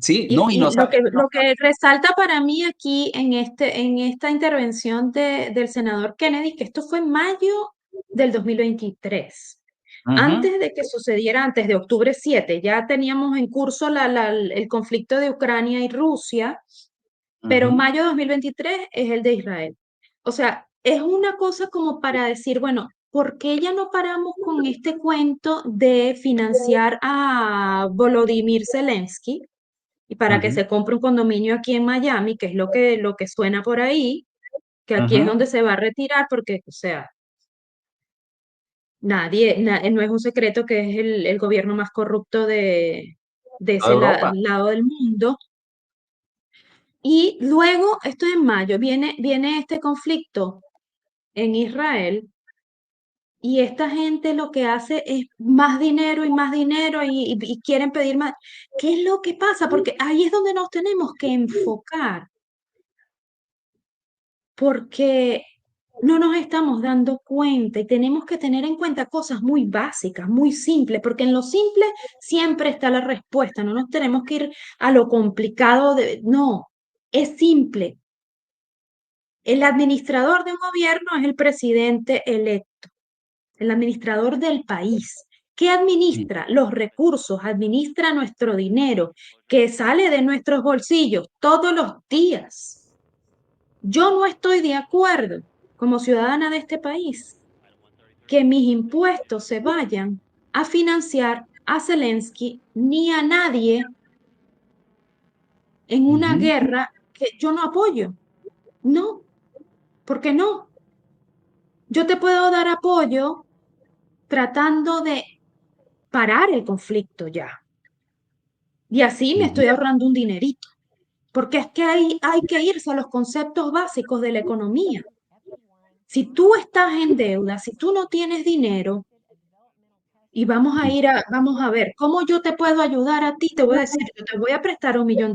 sí, no, y no Y sabe, lo que resalta para mí aquí en esta intervención del senador Kennedy, que esto fue en mayo del 2023, ujú, antes de que sucediera, antes de octubre 7, ya teníamos en curso el conflicto de Ucrania y Rusia, pero ujú, mayo de 2023 es el de Israel. O sea, es una cosa como para decir, bueno, ¿por qué ya no paramos con este cuento de financiar a Volodymyr Zelensky y para que ujú, se compre un condominio aquí en Miami, que es lo que suena por ahí, que aquí es ujú. donde se va a retirar, porque, o sea, no es un secreto que es el gobierno más corrupto de Toda ese Europa. lado del mundo. Y luego, esto en mayo, viene este conflicto en Israel y esta gente lo que hace es más dinero y más dinero y quieren pedir más. ¿Qué es lo que pasa? Porque ahí es donde nos tenemos que enfocar, porque no nos estamos dando cuenta y tenemos que tener en cuenta cosas muy básicas, muy simples, porque en lo simple siempre está la respuesta, no nos tenemos que ir a lo complicado no, es simple. El administrador de un gobierno es el presidente electo, el administrador del país, que Sí. administra los recursos, administra nuestro dinero, que sale de nuestros bolsillos todos los días. Yo no estoy de acuerdo, como ciudadana de este país, que mis impuestos se vayan a financiar a Zelensky ni a nadie en una Ujú, guerra que yo no apoyo. No, porque no. Yo te puedo dar apoyo tratando de parar el conflicto ya. Y así me ujú, estoy ahorrando un dinerito, porque es que hay que irse a los conceptos básicos de la economía. Si tú estás en deuda, si tú no tienes dinero, y vamos a ver, ¿cómo yo te puedo ayudar a ti? Te voy a decir, yo te voy a prestar $1 millón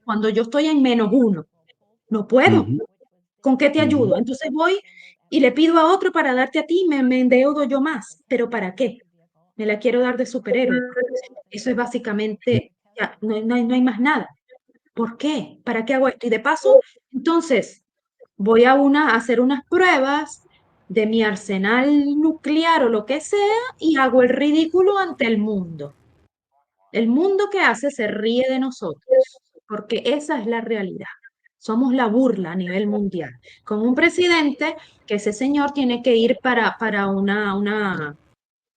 cuando yo estoy en -1. No puedo. ujú, ¿Con qué te ujú, ayudo? Entonces voy y le pido a otro para darte a ti, me endeudo yo más. ¿Pero para qué? Me la quiero dar de superhéroe. Eso es ujú. básicamente, ya, no hay más nada. ¿Por qué? ¿Para qué hago esto? Y de paso, entonces, voy a hacer unas pruebas de mi arsenal nuclear o lo que sea y hago el ridículo ante el mundo. El mundo que hace se ríe de nosotros, porque esa es la realidad. Somos la burla a nivel mundial. Con un presidente que ese señor tiene que ir para una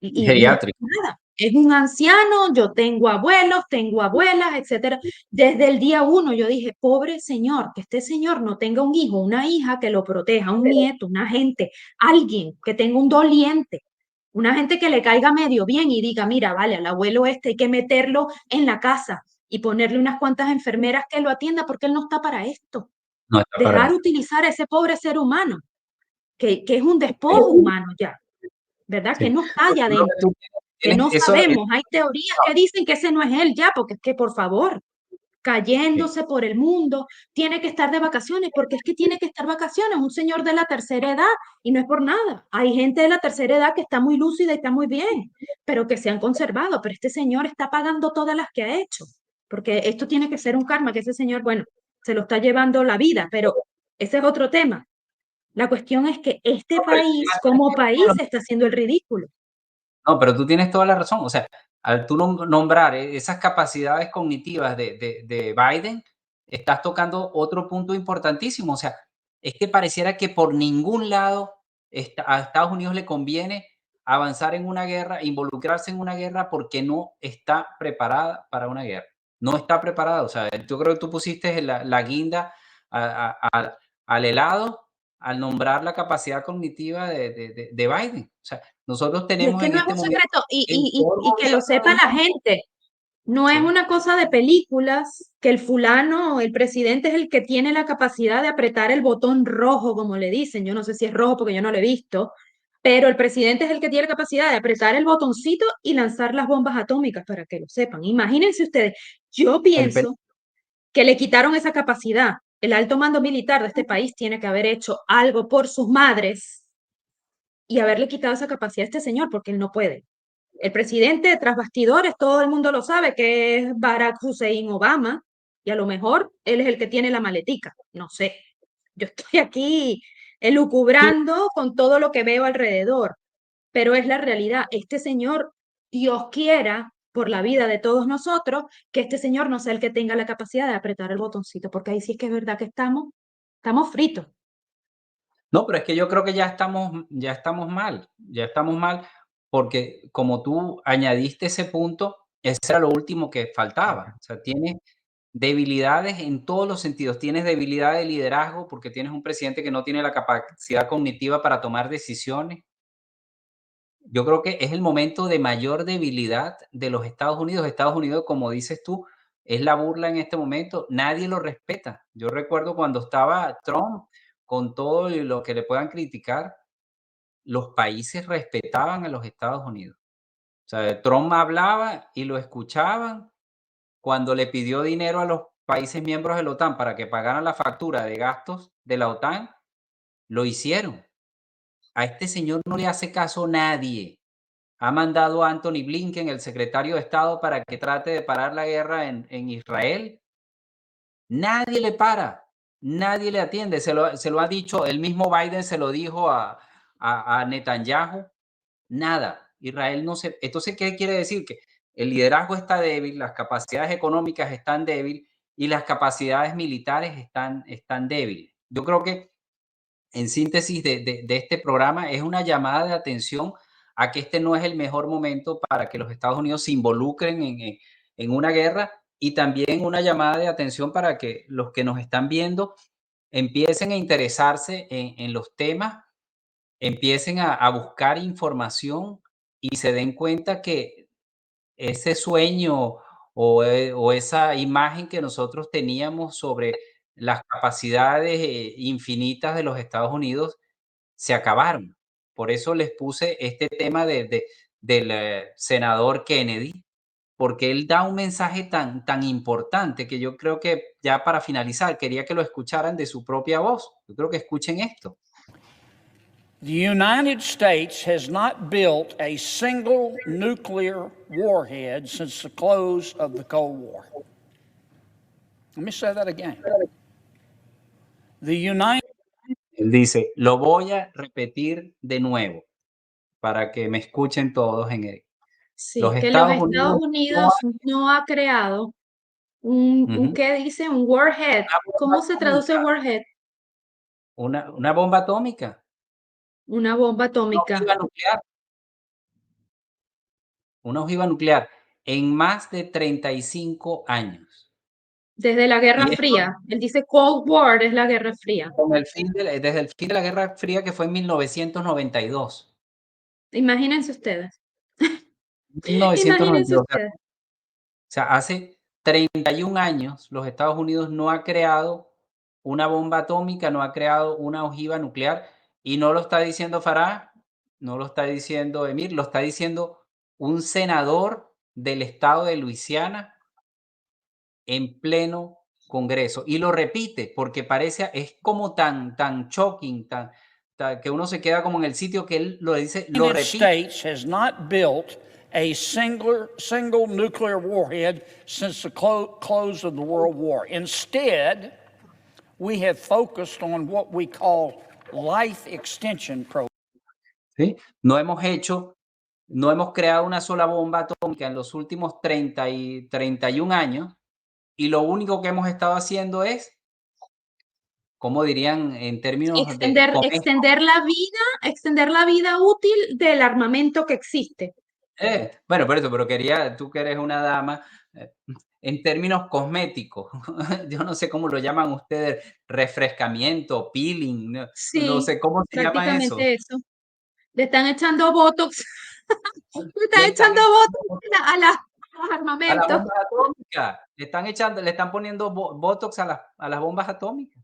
y Geriátrico. nada, es un anciano, yo tengo abuelos, tengo abuelas, etcétera. Desde el día uno yo dije, pobre señor, que este señor no tenga un hijo, una hija que lo proteja, un nieto, una gente, alguien que tenga un doliente, una gente que le caiga medio bien y diga, mira, vale, al abuelo este hay que meterlo en la casa y ponerle unas cuantas enfermeras que lo atienda porque él no está para esto. No está para Dejar esto. utilizar a ese pobre ser humano, que es un despojo humano ya. ¿verdad? Que sí. no está Porque allá tú lo que adentro, tú que tienes no eso sabemos. Hay teorías que dicen que ese no es él ya, porque es que, por favor, sí. cayéndose por el mundo, tiene que estar de vacaciones, porque es que tiene que estar vacaciones, un señor de la tercera edad, y no es por nada. Hay gente de la tercera edad que está muy lúcida y está muy bien, pero que se han conservado, pero este señor está pagando todas las que ha hecho, porque esto tiene que ser un karma, que ese señor, bueno, se lo está llevando la vida, pero ese es otro tema. La cuestión es que este No, pero el tema país, es como que país, está haciendo el ridículo. no, pero tú tienes toda la razón. O sea, al tú nombrar esas capacidades cognitivas de Biden, estás tocando otro punto importantísimo. O sea, es que pareciera que por ningún lado a Estados Unidos le conviene avanzar en una guerra, involucrarse en una guerra porque no está preparada para una guerra. No está preparada. O sea, yo creo que tú pusiste la guinda al helado al nombrar la capacidad cognitiva de Biden. O sea, nosotros Y es tenemos que en no es este un momento secreto, el peor y que lo gobierno sepa del la mundo. gente. No es Sí, una cosa de películas que el fulano, el presidente es el que tiene la capacidad de apretar el botón rojo, como le dicen. Yo no sé si es rojo porque yo no lo he visto, pero el presidente es el que tiene la capacidad de apretar el botoncito y lanzar las bombas atómicas, para que lo sepan. Imagínense ustedes, yo el pe pienso que le quitaron esa capacidad. El alto mando militar de este país tiene que haber hecho algo por sus madres y haberle quitado esa capacidad a este señor, porque él no puede. El presidente, tras bastidores, todo el mundo lo sabe, que es Barack Hussein Obama, y a lo mejor él es el que tiene la maletica, no sé. Yo estoy aquí sí, elucubrando con todo lo que veo alrededor, pero es la realidad. Este señor, Dios quiera, por la vida de todos nosotros, que este señor no sea el que tenga la capacidad de apretar el botoncito, porque ahí sí es que es verdad que estamos fritos. no, pero es que yo creo que ya estamos mal, porque como tú añadiste ese punto, ese era lo último que faltaba. O sea, tienes debilidades en todos los sentidos. Tienes debilidad de liderazgo, porque tienes un presidente que no tiene la capacidad cognitiva para tomar decisiones. Yo creo que es el momento de mayor debilidad de los Estados Unidos. Estados Unidos, como dices tú, es la burla en este momento. Nadie lo respeta. Yo recuerdo cuando estaba Trump, con todo lo que le puedan criticar, los países respetaban a los Estados Unidos. O sea, Trump hablaba y lo escuchaban. Cuando le pidió dinero a los países miembros de la OTAN para que pagaran la factura de gastos de la OTAN, lo hicieron. A este señor no le hace caso nadie. Ha mandado a Anthony Blinken, el secretario de Estado, para que trate de parar la guerra en Israel. Nadie le para, nadie le atiende. Se lo ha dicho, el mismo Biden se lo dijo a Netanyahu. Nada. Israel no se. Entonces, ¿qué quiere decir? Que el liderazgo está débil, las capacidades económicas están débiles y las capacidades militares están débiles. Yo creo que en síntesis de este programa, es una llamada de atención a que este no es el mejor momento para que los Estados Unidos se involucren en una guerra y también una llamada de atención para que los que nos están viendo empiecen a interesarse en los temas, empiecen a buscar información y se den cuenta que ese sueño o esa imagen que nosotros teníamos sobre las capacidades infinitas de los Estados Unidos se acabaron. Por eso les puse este tema del senador Kennedy, porque él da un mensaje tan importante que yo creo que ya para finalizar, quería que lo escucharan de su propia voz. Yo creo que escuchen esto. The United States has not built a single nuclear warhead since the close of the Cold War. Let me say that again. The United Él dice, lo voy a repetir de nuevo para que me escuchen todos los Sí, que los Estados Estados Unidos no Unidos no ha creado un ujú, ¿qué dice? Un warhead. una bomba ¿Cómo se traduce atómica, warhead? una bomba atómica, Una bomba una atómica. ojiva nuclear, una ojiva nuclear en más de 35 años. Desde la Guerra Y esto Fría. Él dice Cold War es la Guerra Fría. desde el fin de la Guerra Fría, que fue en 1992. Imagínense ustedes. Imagínense 1992. ustedes. O sea, hace 31 años los Estados Unidos no ha creado una bomba atómica, no ha creado una ojiva nuclear y no lo está diciendo Farah. no lo está diciendo Emir, lo está diciendo un senador del estado de Luisiana en pleno Congreso. Y lo repite porque es como tan shocking, que uno se queda como en el sitio que él lo dice, lo United repite. States has not built a single nuclear warhead since the close of the World War. Instead, we have focused on what we call life extension programs. ¿Sí? No hemos creado una sola bomba atómica en los últimos 31 años, y lo único que hemos estado haciendo es, como dirían en términos de extender la vida útil del armamento que existe. bueno, pero tú que eres una dama, en términos cosméticos, yo no sé cómo lo llaman ustedes, refrescamiento, peeling, no Sí, sé cómo se llama eso. prácticamente eso. Le están echando botox, le Le están están echando echando botox a los a las armamentos. bombas atómicas, le están poniendo botox a las bombas atómicas.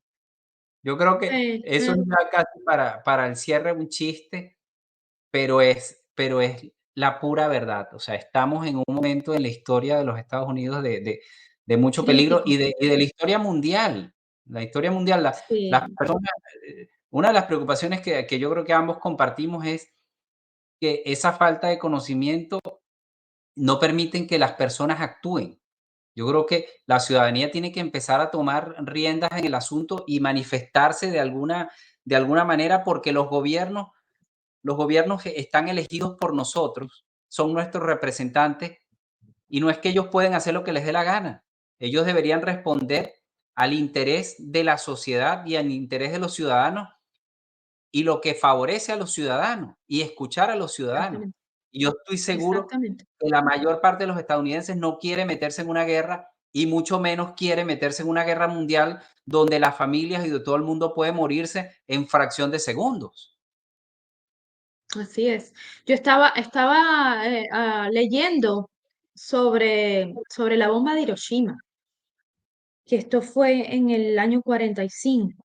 Yo creo que eso es ya casi para el cierre un chiste, pero es la pura verdad. O sea, estamos en un momento en la historia de los Estados Unidos de mucho peligro Crítico. y de la historia mundial. La historia mundial, las Sí, personas, una de las preocupaciones que yo creo que ambos compartimos es que esa falta de conocimiento no permiten que las personas actúen. Yo creo que la ciudadanía tiene que empezar a tomar riendas en el asunto y manifestarse de alguna manera, porque los gobiernos que están elegidos por nosotros, son nuestros representantes, y no es que ellos pueden hacer lo que les dé la gana. Ellos deberían responder al interés de la sociedad y al interés de los ciudadanos, y lo que favorece a los ciudadanos, y escuchar a los ciudadanos. exactamente, Y yo estoy seguro exactamente. que la mayor parte de los estadounidenses no quiere meterse en una guerra, y mucho menos quiere meterse en una guerra mundial donde las familias y de todo el mundo puede morirse en fracción de segundos. Así es. Yo estaba leyendo sobre la bomba de Hiroshima, que esto fue en el año 45.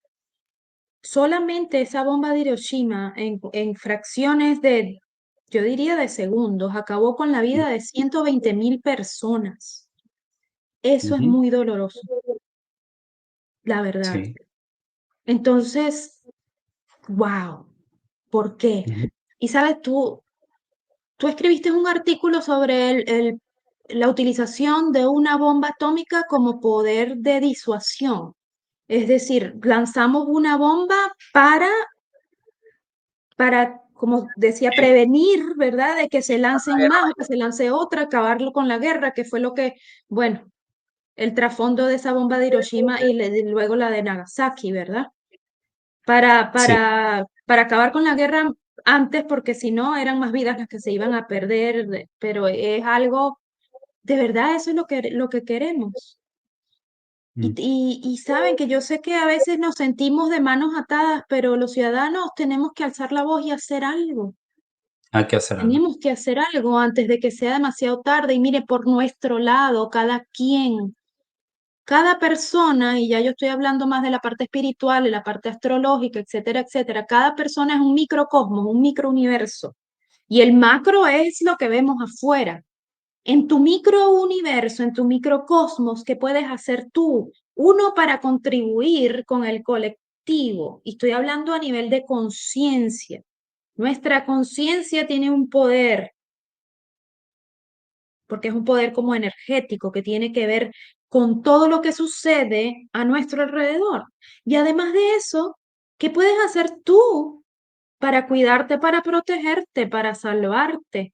Solamente esa bomba de Hiroshima, en fracciones de, yo diría de segundos, acabó con la vida de 120.000 personas. Eso es Ujú. muy doloroso, la verdad. Sí. Entonces, wow, ¿por qué? Ujú. Y sabes, tú escribiste un artículo sobre la utilización de una bomba atómica como poder de disuasión. Es decir, lanzamos una bomba para, como decía, Sí. prevenir, ¿verdad?, de que se lancen más o que se lance otra, acabarlo con la guerra, que fue lo que, bueno, el trasfondo de esa bomba de Hiroshima y luego la de Nagasaki, ¿verdad? Para, Sí. para, para acabar con la guerra antes, porque si no, eran más vidas las que se iban a perder, pero es algo, de verdad, eso es lo que queremos. Y, Mm. y, y saben que yo sé que a veces nos sentimos de manos atadas, pero los ciudadanos tenemos que alzar la voz y hacer algo. Hay que hacer algo. Tenemos que hacer algo antes de que sea demasiado tarde. Y mire, por nuestro lado, cada quien, cada persona, y ya yo estoy hablando más de la parte espiritual, de la parte astrológica, etcétera, etcétera, cada persona es un microcosmos, un microuniverso. Y el macro es lo que vemos afuera. En tu microuniverso, en tu microcosmos, ¿qué puedes hacer tú? Uno, para contribuir con el colectivo. Y estoy hablando a nivel de conciencia. Nuestra conciencia tiene un poder, porque es un poder como energético que tiene que ver con todo lo que sucede a nuestro alrededor. Y además de eso, ¿qué puedes hacer tú para cuidarte, para protegerte, para salvarte?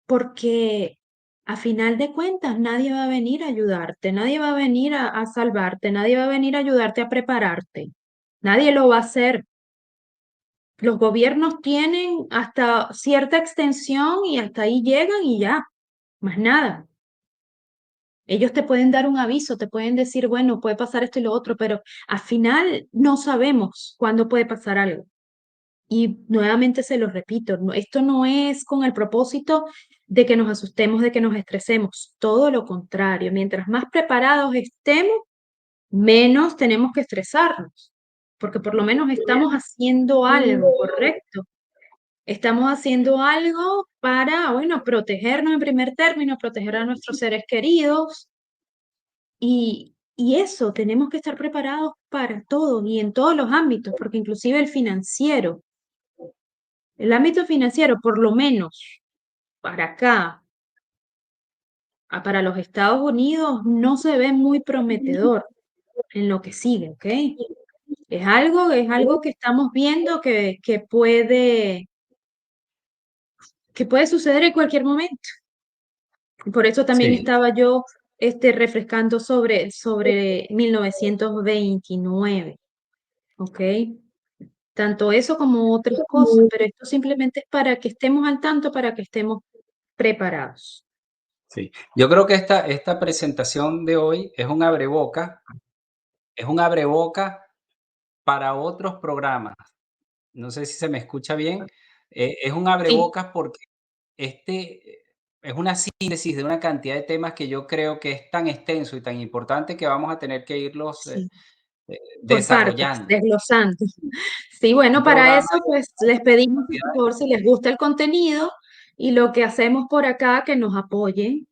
Porque a final de cuentas nadie va a venir a ayudarte, nadie va a venir a salvarte, nadie va a venir a ayudarte a prepararte. Nadie lo va a hacer. Los gobiernos tienen hasta cierta extensión y hasta ahí llegan y ya, más nada. Ellos te pueden dar un aviso, te pueden decir, bueno, puede pasar esto y lo otro, pero al final no sabemos cuándo puede pasar algo. Y nuevamente se lo repito, esto no es con el propósito de que nos asustemos, de que nos estresemos, todo lo contrario, mientras más preparados estemos, menos tenemos que estresarnos, porque por lo menos estamos haciendo algo, ¿correcto? Estamos haciendo algo para, bueno, protegernos en primer término, proteger a nuestros seres queridos y eso, tenemos que estar preparados para todo y en todos los ámbitos, porque inclusive el ámbito financiero, por lo menos para acá, para los Estados Unidos, no se ve muy prometedor en lo que sigue, ¿ok? Es algo que estamos viendo que puede suceder en cualquier momento. Por eso también Sí, estaba yo refrescando sobre 1929, ¿ok? Tanto eso como otras cosas, pero esto simplemente es para que estemos al tanto, para que estemos preparados. sí. Yo creo que esta presentación de hoy es un abreboca para otros programas. No sé si se me escucha bien. Es un Sí, abrebocas porque es una síntesis de una cantidad de temas que yo creo que es tan extenso y tan importante que vamos a tener que irlos sí. Por partes, desarrollando. desglosando. Sí, bueno, Un para programa eso pues les pedimos por favor si les gusta el contenido y lo que hacemos por acá que nos apoyen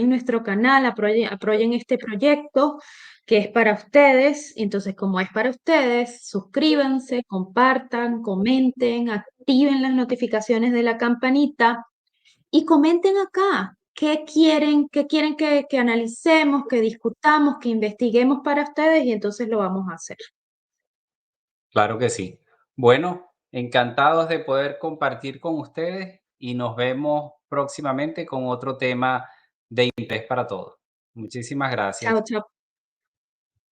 nuestro canal, apoyen este proyecto que es para ustedes. Entonces, como es para ustedes, suscríbanse, compartan, comenten, activen las notificaciones de la campanita y comenten acá qué quieren que analicemos, que discutamos, que investiguemos para ustedes y entonces lo vamos a hacer. claro que sí. Bueno, encantados de poder compartir con ustedes y nos vemos próximamente con otro tema de interés para todos. Muchísimas Chao, gracias. chao.